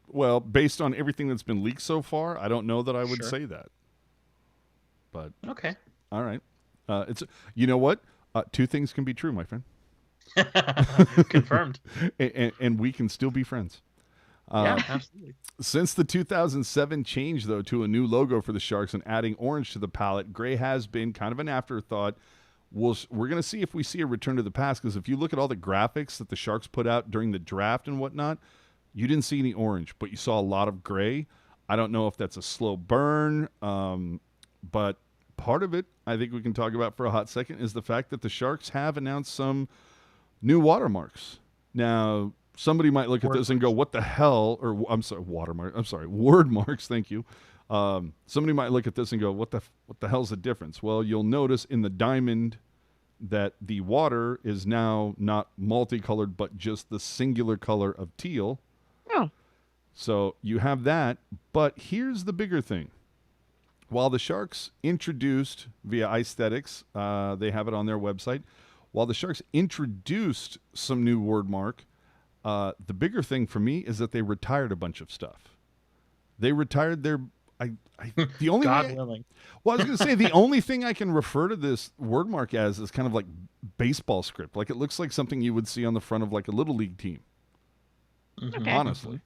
Well, based on everything that's been leaked so far, I don't know that I would say that. But okay, all right. It's you know what? Two things can be true, my friend. Confirmed. and we can still be friends. Yeah, absolutely. Since the 2007 change, though, to a new logo for the Sharks and adding orange to the palette, gray has been kind of an afterthought. We're going to see if we see a return to the past, because if you look at all the graphics that the Sharks put out during the draft and whatnot, you didn't see any orange, but you saw a lot of gray. I don't know if that's a slow burn, but part of it, I think we can talk about for a hot second, is the fact that the Sharks have announced some new watermarks. Now, somebody might look at this and go, what the hell? Or I'm sorry, word marks. Thank you. Somebody might look at this and go, what the hell's the difference? Well, you'll notice in the diamond that the water is now not multicolored, but just the singular color of teal. Oh. So you have that. But here's the bigger thing. While the Sharks introduced via Aesthetics, they have it on their website. While the Sharks introduced some new wordmark, the bigger thing for me is that they retired a bunch of stuff. They retired their the only God willing. Well, I was going to say the only thing I can refer to this wordmark as is kind of like baseball script. Like it looks like something you would see on the front of like a little league team. Okay. Honestly,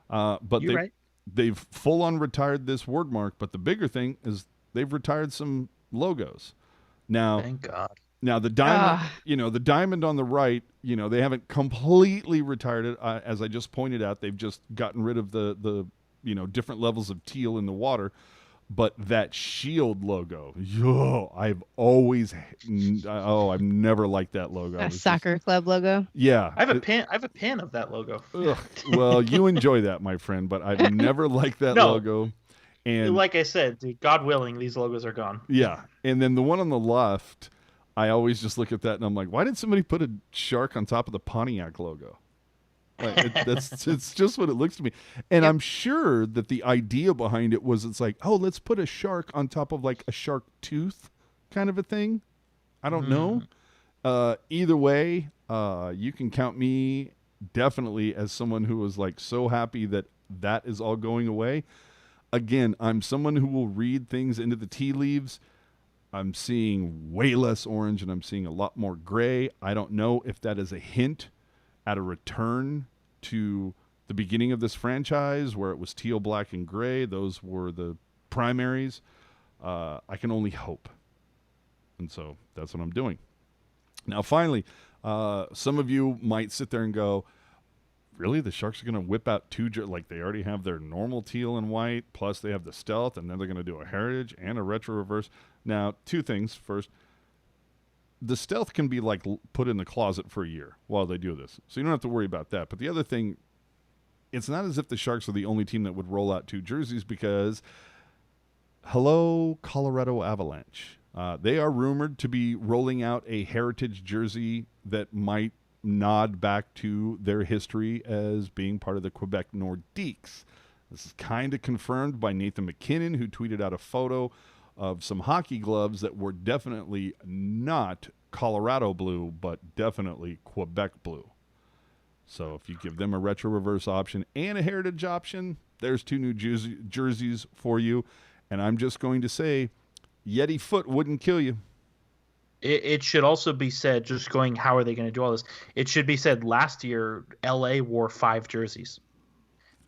but they've full on retired this wordmark. But the bigger thing is they've retired some logos. Now, thank God. Now the diamond, the diamond on the right, they haven't completely retired it. As I just pointed out, they've just gotten rid of the different levels of teal in the water. But that shield logo, I've never liked that logo. A soccer club logo. Yeah, I have a pin of that logo. Well, you enjoy that, my friend, but I've never liked that logo. And like I said, dude, God willing, these logos are gone. Yeah, and then the one on the left, I always just look at that and I'm like, why did somebody put a shark on top of the Pontiac logo? Like, it's just what it looks to me. And I'm sure that the idea behind it was, it's like, oh, let's put a shark on top of like a shark tooth kind of a thing. I don't know. Either way, you can count me definitely as someone who was like so happy that that is all going away. Again, I'm someone who will read things into the tea leaves. I'm seeing way less orange and I'm seeing a lot more gray. I don't know if that is a hint at a return to the beginning of this franchise where it was teal, black, and gray. Those were the primaries. I can only hope. And so that's what I'm doing. Now, finally, some of you might sit there and go, really? The Sharks are going to whip out two, like they already have their normal teal and white, plus they have the stealth, and then they're going to do a heritage and a retro reverse. Now, two things. First, the stealth can be like put in the closet for a year while they do this. So you don't have to worry about that. But the other thing, it's not as if the Sharks are the only team that would roll out two jerseys because, hello, Colorado Avalanche. They are rumored to be rolling out a heritage jersey that might nod back to their history as being part of the Quebec Nordiques. This is kind of confirmed by Nathan McKinnon, who tweeted out a photo of some hockey gloves that were definitely not Colorado blue, but definitely Quebec blue. So if you give them a retro reverse option and a heritage option, there's two new jerseys for you. And I'm just going to say, Yeti foot wouldn't kill you. It should also be said, just going, how are they going to do all this? It should be said, last year, LA wore 5 jerseys.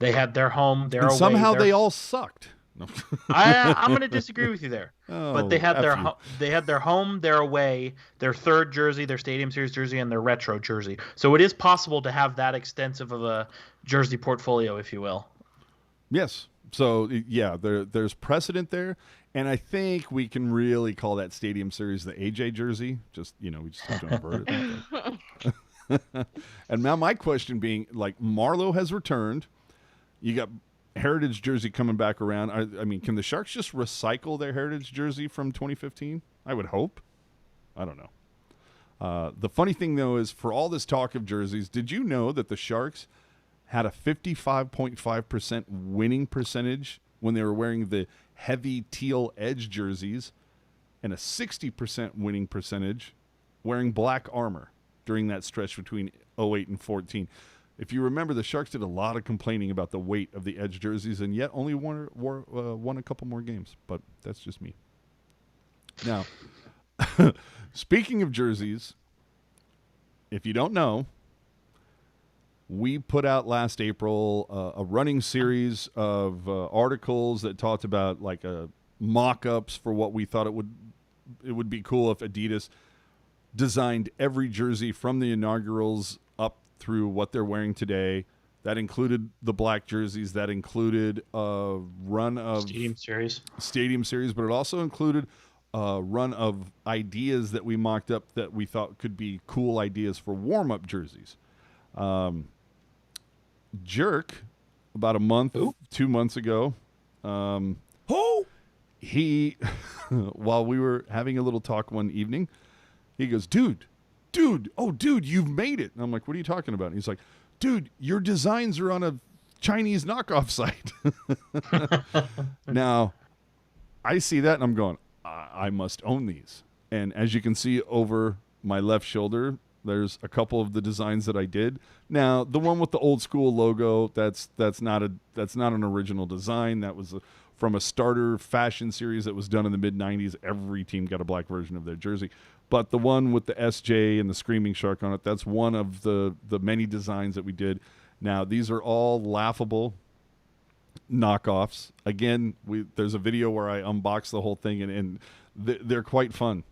They had their home, their away. Somehow they all sucked. No. I'm going to disagree with you there. But they had their home, their away, their third jersey, their Stadium Series jersey, and their retro jersey. So it is possible to have that extensive of a jersey portfolio, if you will. Yes. So, yeah, there's precedent there. And I think we can really call that Stadium Series the AJ jersey. Just, we just have to invert it. And now my question being, like, Marleau has returned. You got heritage jersey coming back around. I mean, can the Sharks just recycle their heritage jersey from 2015? I would hope. I don't know. The funny thing, though, is for all this talk of jerseys, did you know that the Sharks had a 55.5% winning percentage when they were wearing the heavy teal edge jerseys and a 60% winning percentage wearing black armor during that stretch between 08 and 14? If you remember, the Sharks did a lot of complaining about the weight of the edge jerseys and yet only won a couple more games. But that's just me. Now, speaking of jerseys, if you don't know, we put out last April a running series of articles that talked about like mock-ups for what we thought it would be cool if Adidas designed every jersey from the inaugurals up through what they're wearing today. That included the black jerseys. That included a run of Stadium Series, but it also included a run of ideas that we mocked up that we thought could be cool ideas for warm-up jerseys. Jerk, about a month, 2 months ago, he, while we were having a little talk one evening, he goes, dude, you've made it. And I'm like, what are you talking about? And he's like, dude, your designs are on a Chinese knockoff site. Now, I see that and I'm going, I must own these. And as you can see over my left shoulder, there's a couple of the designs that I did. Now, the one with the old school logo, that's not an original design. That was from a starter fashion series that was done in the mid-90s. Every team got a black version of their jersey. But the one with the SJ and the Screaming Shark on it, that's one of the many designs that we did. Now, these are all laughable knockoffs. Again, there's a video where I unbox the whole thing, and they're quite fun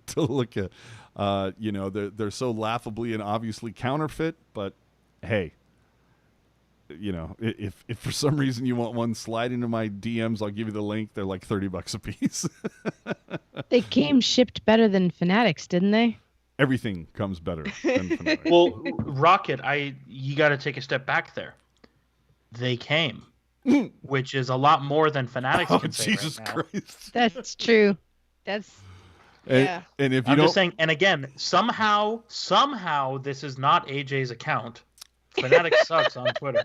to look at. They're so laughably and obviously counterfeit, but hey, if for some reason you want one, slide into my DMs. I'll give you the link. They're like $30 a piece. They came shipped better than Fanatics, didn't they? Everything comes better than Fanatics. Well, Rocket, you got to take a step back there. They came, which is a lot more than Fanatics can say Jesus right now. Christ. That's true. That's... Yeah. And if you I'm don't... just saying, and again, somehow this is not AJ's account. Fanatics sucks on Twitter.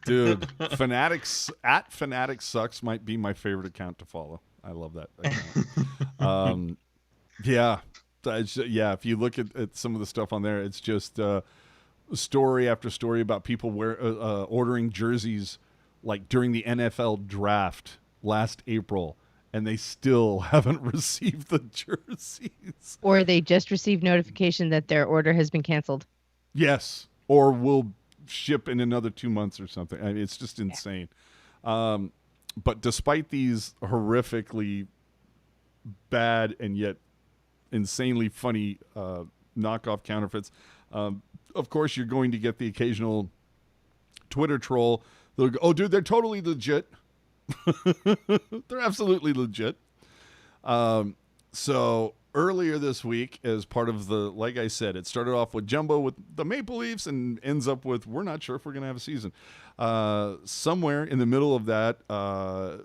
Dude, Fanatics sucks might be my favorite account to follow. I love that account. Yeah. Yeah, if you look at some of the stuff on there, it's just story after story about people ordering jerseys like during the NFL draft last April, and they still haven't received the jerseys. Or they just received notification that their order has been canceled. Yes, or will ship in another 2 months or something. I mean, it's just insane. But despite these horrifically bad and yet insanely funny knockoff counterfeits, of course, you're going to get the occasional Twitter troll. They'll go, "Oh, dude, they're totally legit." They're absolutely legit. So earlier this week, as part of like I said, it started off with Jumbo with the Maple Leafs and ends up with, we're not sure if we're going to have a season. Somewhere in the middle of that, a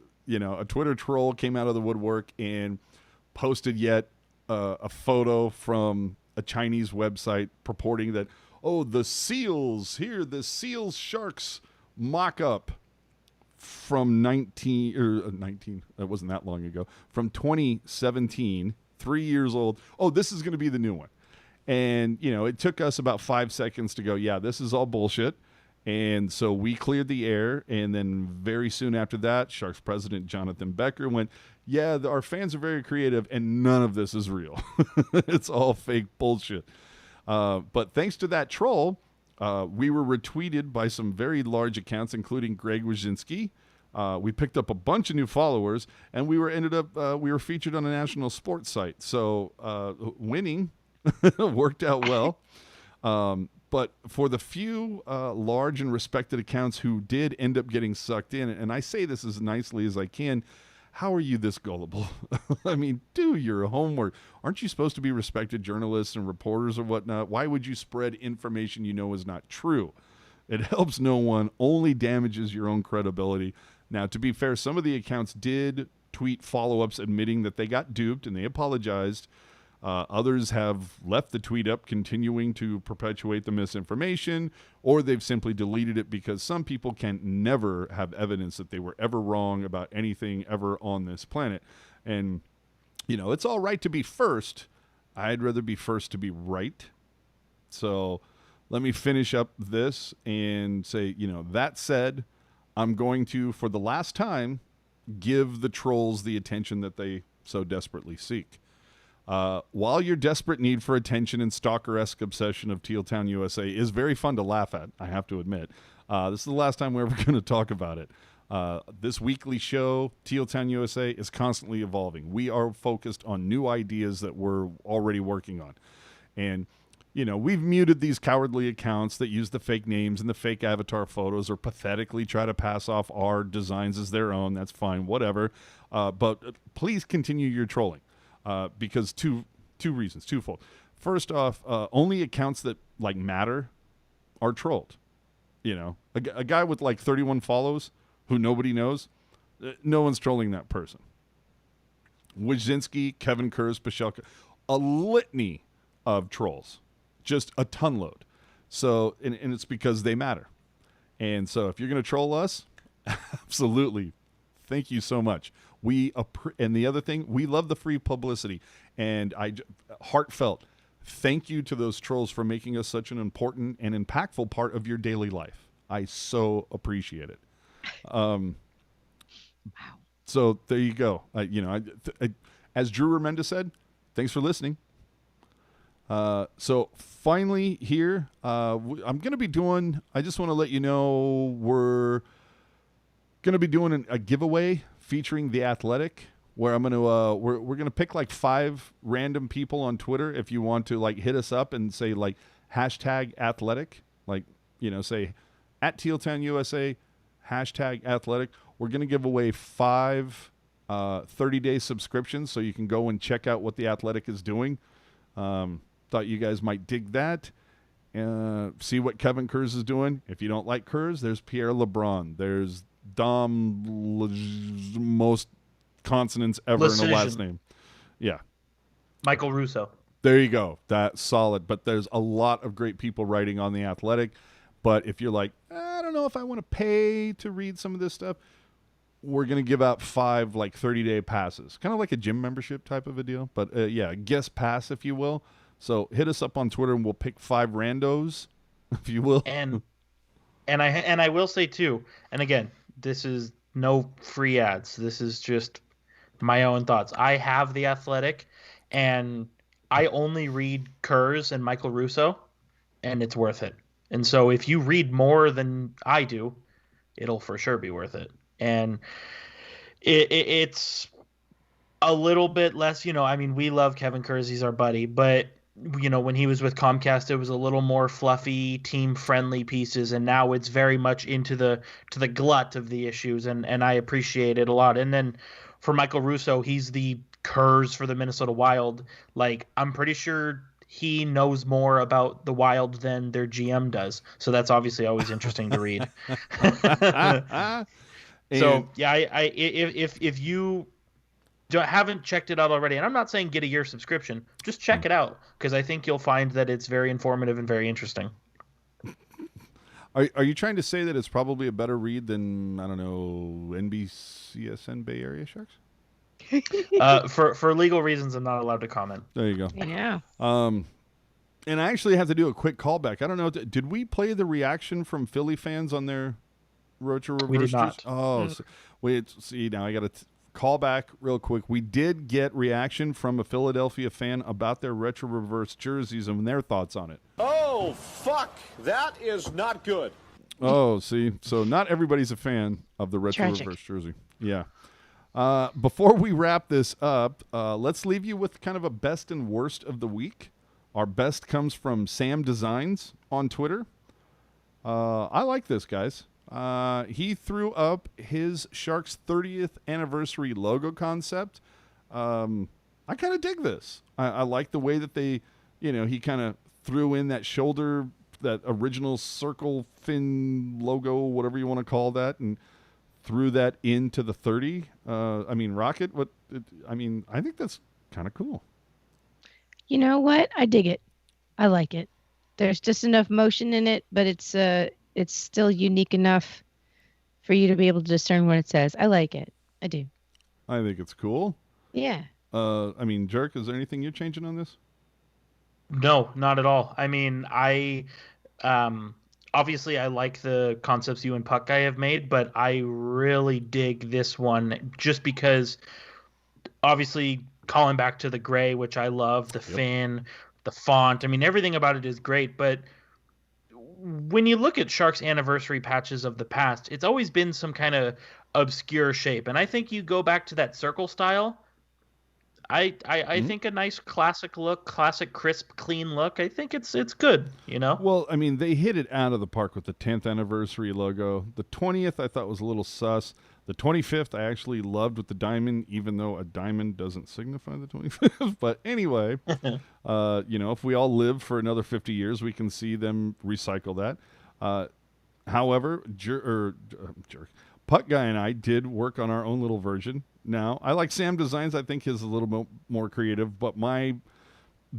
Twitter troll came out of the woodwork and posted yet a photo from a Chinese website purporting that, the Seals Sharks mock-up from 19, it wasn't that long ago, from 2017, 3 years old. This is going to be the new one. And, it took us about 5 seconds to go, yeah, this is all bullshit. And so we cleared the air. And then very soon after that, Sharks president Jonathan Becker went, yeah, our fans are very creative and none of this is real. It's all fake bullshit. But thanks to that troll, we were retweeted by some very large accounts, including Greg Wyszynski. We picked up a bunch of new followers, and we were featured on a national sports site. So winning worked out well. But for the few large and respected accounts who did end up getting sucked in, and I say this as nicely as I can, how are you this gullible? I mean, do your homework. Aren't you supposed to be respected journalists and reporters or whatnot? Why would you spread information you know is not true? It helps no one, only damages your own credibility. Now, to be fair, some of the accounts did tweet follow-ups admitting that they got duped and they apologized. Others have left the tweet up, continuing to perpetuate the misinformation, or they've simply deleted it because some people can never have evidence that they were ever wrong about anything ever on this planet. And, it's all right to be first. I'd rather be first to be right. So let me finish up this and say, that said, I'm going to, for the last time, give the trolls the attention that they so desperately seek. While your desperate need for attention and stalker-esque obsession of Teal Town, USA is very fun to laugh at, I have to admit, this is the last time we're ever going to talk about it. This weekly show, Teal Town, USA, is constantly evolving. We are focused on new ideas that we're already working on. And, we've muted these cowardly accounts that use the fake names and the fake avatar photos or pathetically try to pass off our designs as their own. That's fine, whatever. But please continue your trolling. Because two reasons, twofold. First off, only accounts that matter are trolled. A guy with 31 follows who nobody knows, no one's trolling that person. Wyszynski, Kevin Kurz, Pashelka, a litany of trolls, just a ton load. So, and it's because they matter. And so if you're going to troll us, absolutely. Thank you so much. And the other thing, we love the free publicity, and heartfelt thank you to those trolls for making us such an important and impactful part of your daily life. I so appreciate it. Wow. So there you go. As Drew Remenda said, thanks for listening. So finally here, I'm going to be doing, I just want to let you know, we're going to be doing a giveaway featuring The Athletic, where I'm going to we're going to pick 5 random people on Twitter. If you want to hit us up and say hashtag athletic, say at Tealtown USA, hashtag athletic. We're going to give away 5 30-day subscriptions so you can go and check out what The Athletic is doing. Thought you guys might dig that. See what Kevin Kurz is doing. If you don't like Kurz, there's Pierre LeBrun. There's most consonants ever in a last name. Yeah. Michael Russo. There you go. That's solid. But there's a lot of great people writing on The Athletic. But if you're I don't know if I want to pay to read some of this stuff, we're going to give out 5 like 30-day passes, kind of like a gym membership type of a deal. But yeah, guest pass, if you will. So hit us up on Twitter and we'll pick 5 randos, if you will. And I will say too, and again, this is no free ads. This is just my own thoughts. I have The Athletic, and I only read Kurz and Michael Russo, and it's worth it. And so if you read more than I do, it'll for sure be worth it. And it's a little bit less, I mean, we love Kevin Kurz. He's our buddy, but when he was with Comcast, it was a little more fluffy, team-friendly pieces, and now it's very much into the glut of the issues, and I appreciate it a lot. And then for Michael Russo, he's the Kurz for the Minnesota Wild. Like, I'm pretty sure he knows more about the Wild than their GM does, so that's obviously always interesting to read. So yeah, if you haven't checked it out already, and I'm not saying get a year subscription, just check it out, because I think you'll find that it's very informative and very interesting. Are you trying to say that it's probably a better read than, I don't know, NBCSN Bay Area Sharks? For legal reasons, I'm not allowed to comment. There you go. Yeah. And I actually have to do a quick callback. I don't know, did we play the reaction from Philly fans on their Retro Reverse? We did not. Oh, wait, see, now I got to call back real quick. We did get reaction from a Philadelphia fan about their Retro Reverse jerseys and their thoughts on it. Oh, fuck. That is not good. Oh, see. So not everybody's a fan of the Retro Reverse jersey. Yeah. Before we wrap this up, let's leave you with kind of a best and worst of the week. Our best comes from Sam Designs on Twitter. I like this, guys. He threw up his Sharks 30th anniversary logo concept. I kind of dig this. I like the way that they, he kind of threw in that shoulder, that original circle fin logo, whatever you want to call that, and threw that into the 30. Rocket, I think that's kind of cool. You know what? I dig it. I like it. There's just enough motion in it, but it's still unique enough for you to be able to discern what it says. I like it. I do. I think it's cool. Yeah. Jerk, is there anything you're changing on this? No, not at all. I mean, obviously I like the concepts you and Puck Guy have made, but I really dig this one just because obviously calling back to the gray, which I love, the fin, the font. I mean, everything about it is great, but when you look at Sharks anniversary patches of the past, it's always been some kind of obscure shape. And I think you go back to that circle style. I think a nice classic look, classic crisp, clean look. I think it's good, Well, they hit it out of the park with the 10th anniversary logo. The 20th I thought was a little sus. The 25th I actually loved with the diamond, even though a diamond doesn't signify the 25th. But anyway, if we all live for another 50 years, we can see them recycle that. However, Puck Guy and I did work on our own little version. Now, I like Sam Designs. I think his is a little bit more creative, but my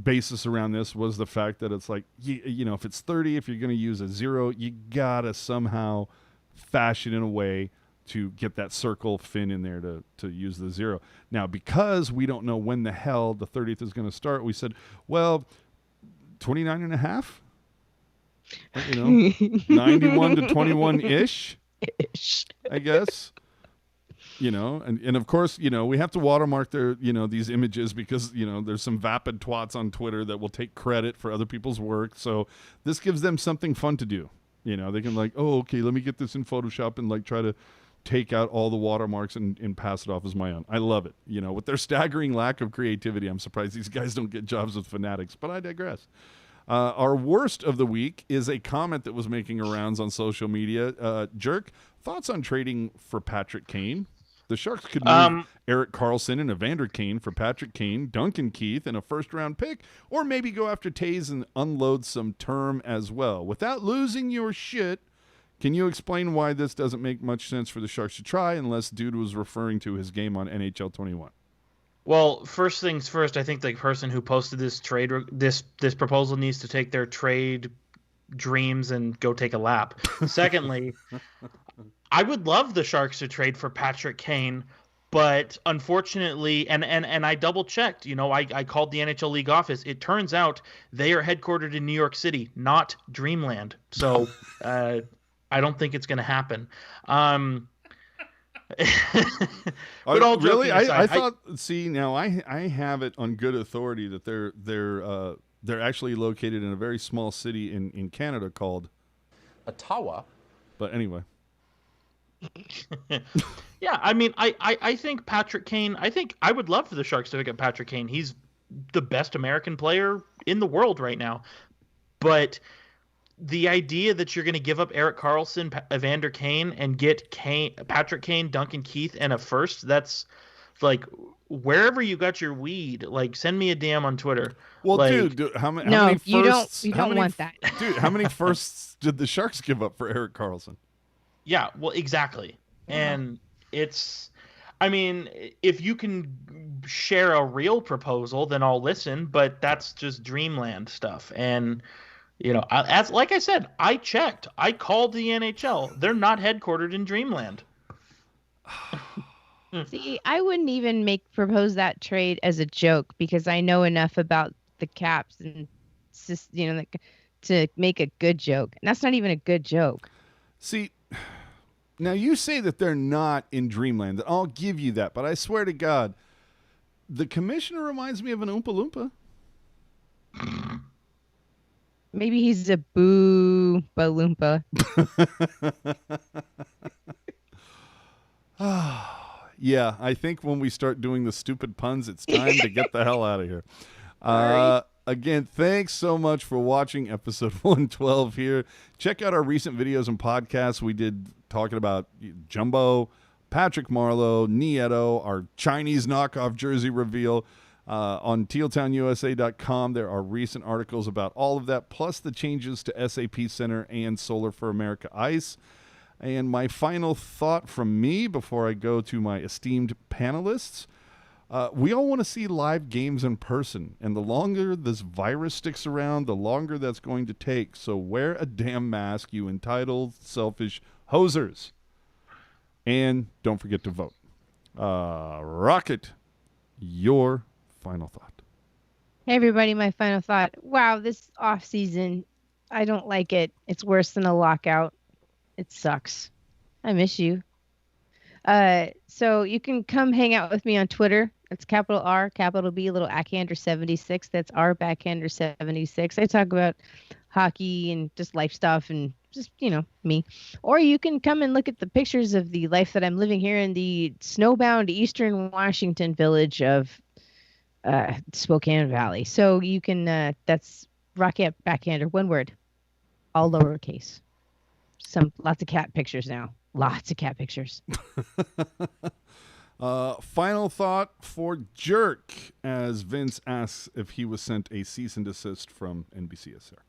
basis around this was the fact that it's like, if it's 30, if you're going to use a 0, you got to somehow fashion in a way to get that circle fin in there to use the 0. Now, because we don't know when the hell the 30th is going to start, we said, well, 29 and a half? 91 to 21-ish, I guess. And of course, we have to watermark their, these images because, there's some vapid twats on Twitter that will take credit for other people's work. So this gives them something fun to do. They can okay, let me get this in Photoshop and try to take out all the watermarks and pass it off as my own. I love it. With their staggering lack of creativity, I'm surprised these guys don't get jobs with Fanatics, but I digress. Our worst of the week is a comment that was making rounds on social media. Jerk, thoughts on trading for Patrick Kane? The Sharks could move Erik Karlsson and Evander Kane for Patrick Kane, Duncan Keith, and a first-round pick, or maybe go after Taves and unload some term as well. Without losing your shit, can you explain why this doesn't make much sense for the Sharks to try unless dude was referring to his game on NHL 21? Well, first things first, I think the person who posted this this proposal needs to take their trade dreams and go take a lap. Secondly, I would love the Sharks to trade for Patrick Kane, but unfortunately, and I double checked, I called the NHL League office. It turns out they are headquartered in New York City, not Dreamland. So I don't think it's going to happen. But all really, joking aside, I thought. See, now I have it on good authority that they're actually located in a very small city in Canada called Ottawa. But anyway. Yeah, I mean, I think Patrick Kane. I think I would love for the Sharks to pick up Patrick Kane. He's the best American player in the world right now. But the idea that you're going to give up Erik Karlsson, Evander Kane, and get Patrick Kane, Duncan Keith, and a first, that's like wherever you got your weed. Like, send me a DM on Twitter. Well, like, dude, how many firsts? You don't want that. Dude, how many firsts did the Sharks give up for Erik Karlsson? Yeah, well, exactly. And it's, I mean, if you can share a real proposal, then I'll listen, but that's just dreamland stuff. And, like I said, I checked. I called the NHL. They're not headquartered in dreamland. See, I wouldn't even propose that trade as a joke because I know enough about the Caps and to make a good joke. And that's not even a good joke. See, now you say that they're not in dreamland. I'll give you that, but I swear to God, the commissioner reminds me of an Oompa Loompa. Maybe he's a Boo-Ba-Loompa. Yeah, I think when we start doing the stupid puns, it's time to get the hell out of here. Again, thanks so much for watching episode 112 here. Check out our recent videos and podcasts we did talking about Jumbo, Patrick Marleau, Nieto, our Chinese knockoff jersey reveal. On tealtownusa.com, there are recent articles about all of that, plus the changes to SAP Center and Solar for America Ice. And my final thought from me before I go to my esteemed panelists, we all want to see live games in person, and the longer this virus sticks around, the longer that's going to take. So wear a damn mask, you entitled, selfish hosers. And don't forget to vote. Rocket, your final thought. Hey, everybody, my final thought. Wow, this off-season, I don't like it. It's worse than a lockout. It sucks. I miss you. So you can come hang out with me on Twitter. It's capital R, capital B, little Ackhander 76. That's R Backhander 76. I talk about hockey and just life stuff and just, me. Or you can come and look at the pictures of the life that I'm living here in the snowbound eastern Washington village of Spokane Valley. So you can, that's Rocket Backhander, one word, all lowercase. Lots of cat pictures now. Lots of cat pictures. Final thought for Jerk, as Vince asks if he was sent a cease and desist from NBCSR.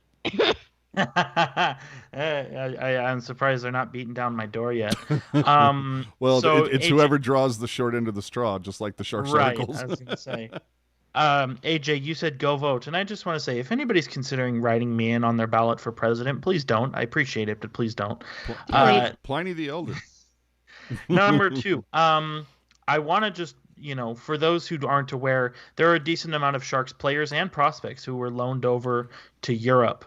I'm surprised they're not beating down my door yet. Well, so it's whoever draws the short end of the straw, just like the Sharks articles. I was going to say. AJ, you said go vote, and I just want to say, if anybody's considering writing me in on their ballot for president, please don't. I appreciate it, but please don't. Pliny the Elder. Number 2, I want to just, for those who aren't aware, there are a decent amount of Sharks players and prospects who were loaned over to Europe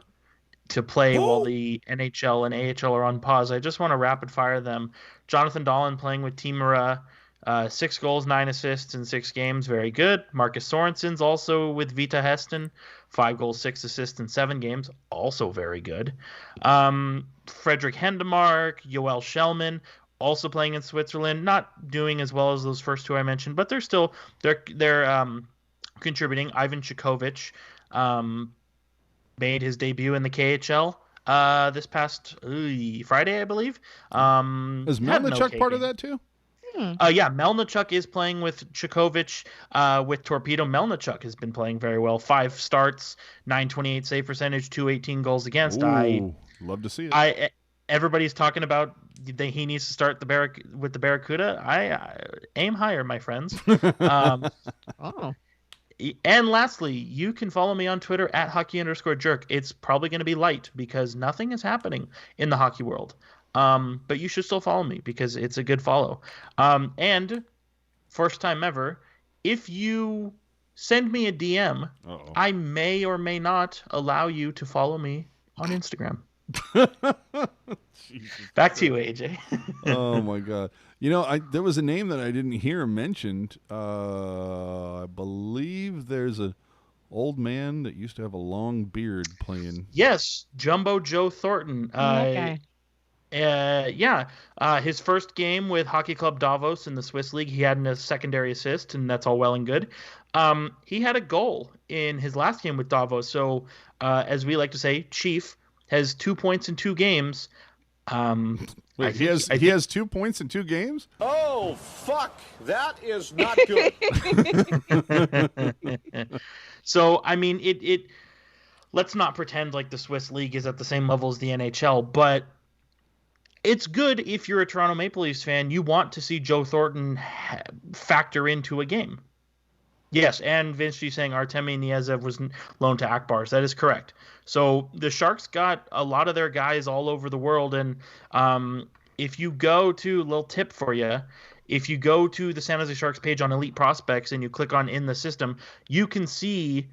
to play while the NHL and AHL are on pause. I just want to rapid fire them. Jonathan Dahlen playing with Team Mura. 6 goals, 9 assists in 6 games. Very good. Marcus Sorensen's also with Vita Heston. 5 goals, 6 assists in 7 games. Also very good. Frederick Hendemark, Yoel Shellman, also playing in Switzerland. Not doing as well as those first 2 I mentioned, but they're still contributing. Ivan Chikovic made his debut in the KHL this past Friday, I believe. Is Melnichuk part of that too? Yeah, Melnichuk is playing with Chikovic with Torpedo. Melnichuk has been playing very well. 5 starts, 928 save percentage, 218 goals against. Ooh, love to see it. Everybody's talking about he needs to start with the Barracuda. I aim higher, my friends. And lastly, you can follow me on Twitter at hockey_jerk. It's probably going to be light because nothing is happening in the hockey world. But you should still follow me because it's a good follow. And first time ever, if you send me a DM, I may or may not allow you to follow me on Instagram. Back to you, AJ. Oh my God! You know, there was a name that I didn't hear mentioned. I believe there's an old man that used to have a long beard playing. Yes, Jumbo Joe Thornton. that guy. His first game with Hockey Club Davos in the Swiss League, he had a secondary assist, and that's all well and good. He had a goal in his last game with Davos. So, as we like to say, Chief has 2 points in 2 games. Wait, he has 2 points in 2 games? Oh, fuck. That is not good. So, I mean, it let's not pretend like the Swiss League is at the same level as the NHL, but it's good if you're a Toronto Maple Leafs fan. You want to see Joe Thornton factor into a game. Yes, and Vince G saying Artemi Niezev was loaned to Akbars. That is correct. So the Sharks got a lot of their guys all over the world, and if you go to, little tip for you, if you go to the San Jose Sharks page on Elite Prospects and you click on In the System, you can see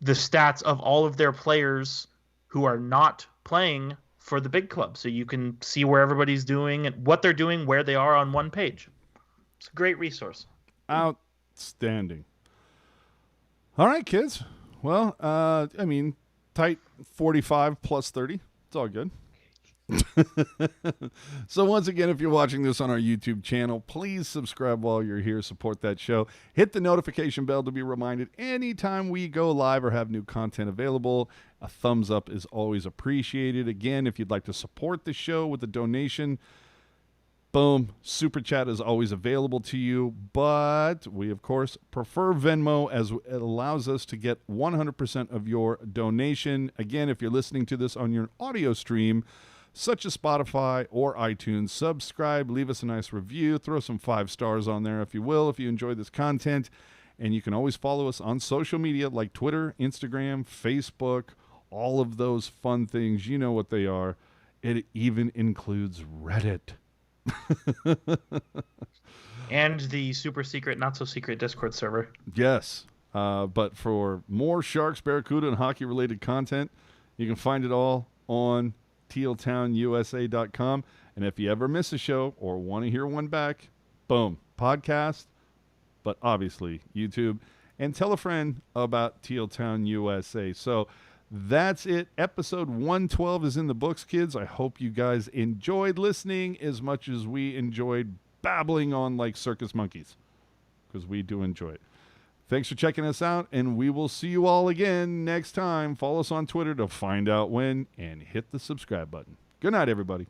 the stats of all of their players who are not playing for the big club. So you can see where everybody's doing and what they're doing, where they are on one page. It's a great resource. Outstanding. All right, kids. Well, I mean, tight 45 plus 30. It's all good. So once again, if you're watching this on our YouTube channel, please subscribe while you're here. Support that show. Hit the notification bell to be reminded anytime we go live or have new content available. A thumbs up is always appreciated. Again, if you'd like to support the show with a donation, boom, Super Chat is always available to you, but we, of course, prefer Venmo as it allows us to get 100% of your donation. Again, if you're listening to this on your audio stream, such as Spotify or iTunes, subscribe, leave us a nice review, throw some 5 stars on there if you will, if you enjoy this content. And you can always follow us on social media like Twitter, Instagram, Facebook, all of those fun things. You know what they are. It even includes Reddit. And the super secret, not so secret Discord server. Yes. But for more Sharks, Barracuda, and hockey-related content, you can find it all on tealtownusa.com. And if you ever miss a show or want to hear one back, boom, podcast, but obviously YouTube. And tell a friend about Tealtown USA. So that's it. Episode 112 is in the books, kids. I hope you guys enjoyed listening as much as we enjoyed babbling on like circus monkeys, because we do enjoy it. Thanks for checking us out, and we will see you all again next time. Follow us on Twitter to find out when, and hit the subscribe button. Good night, everybody.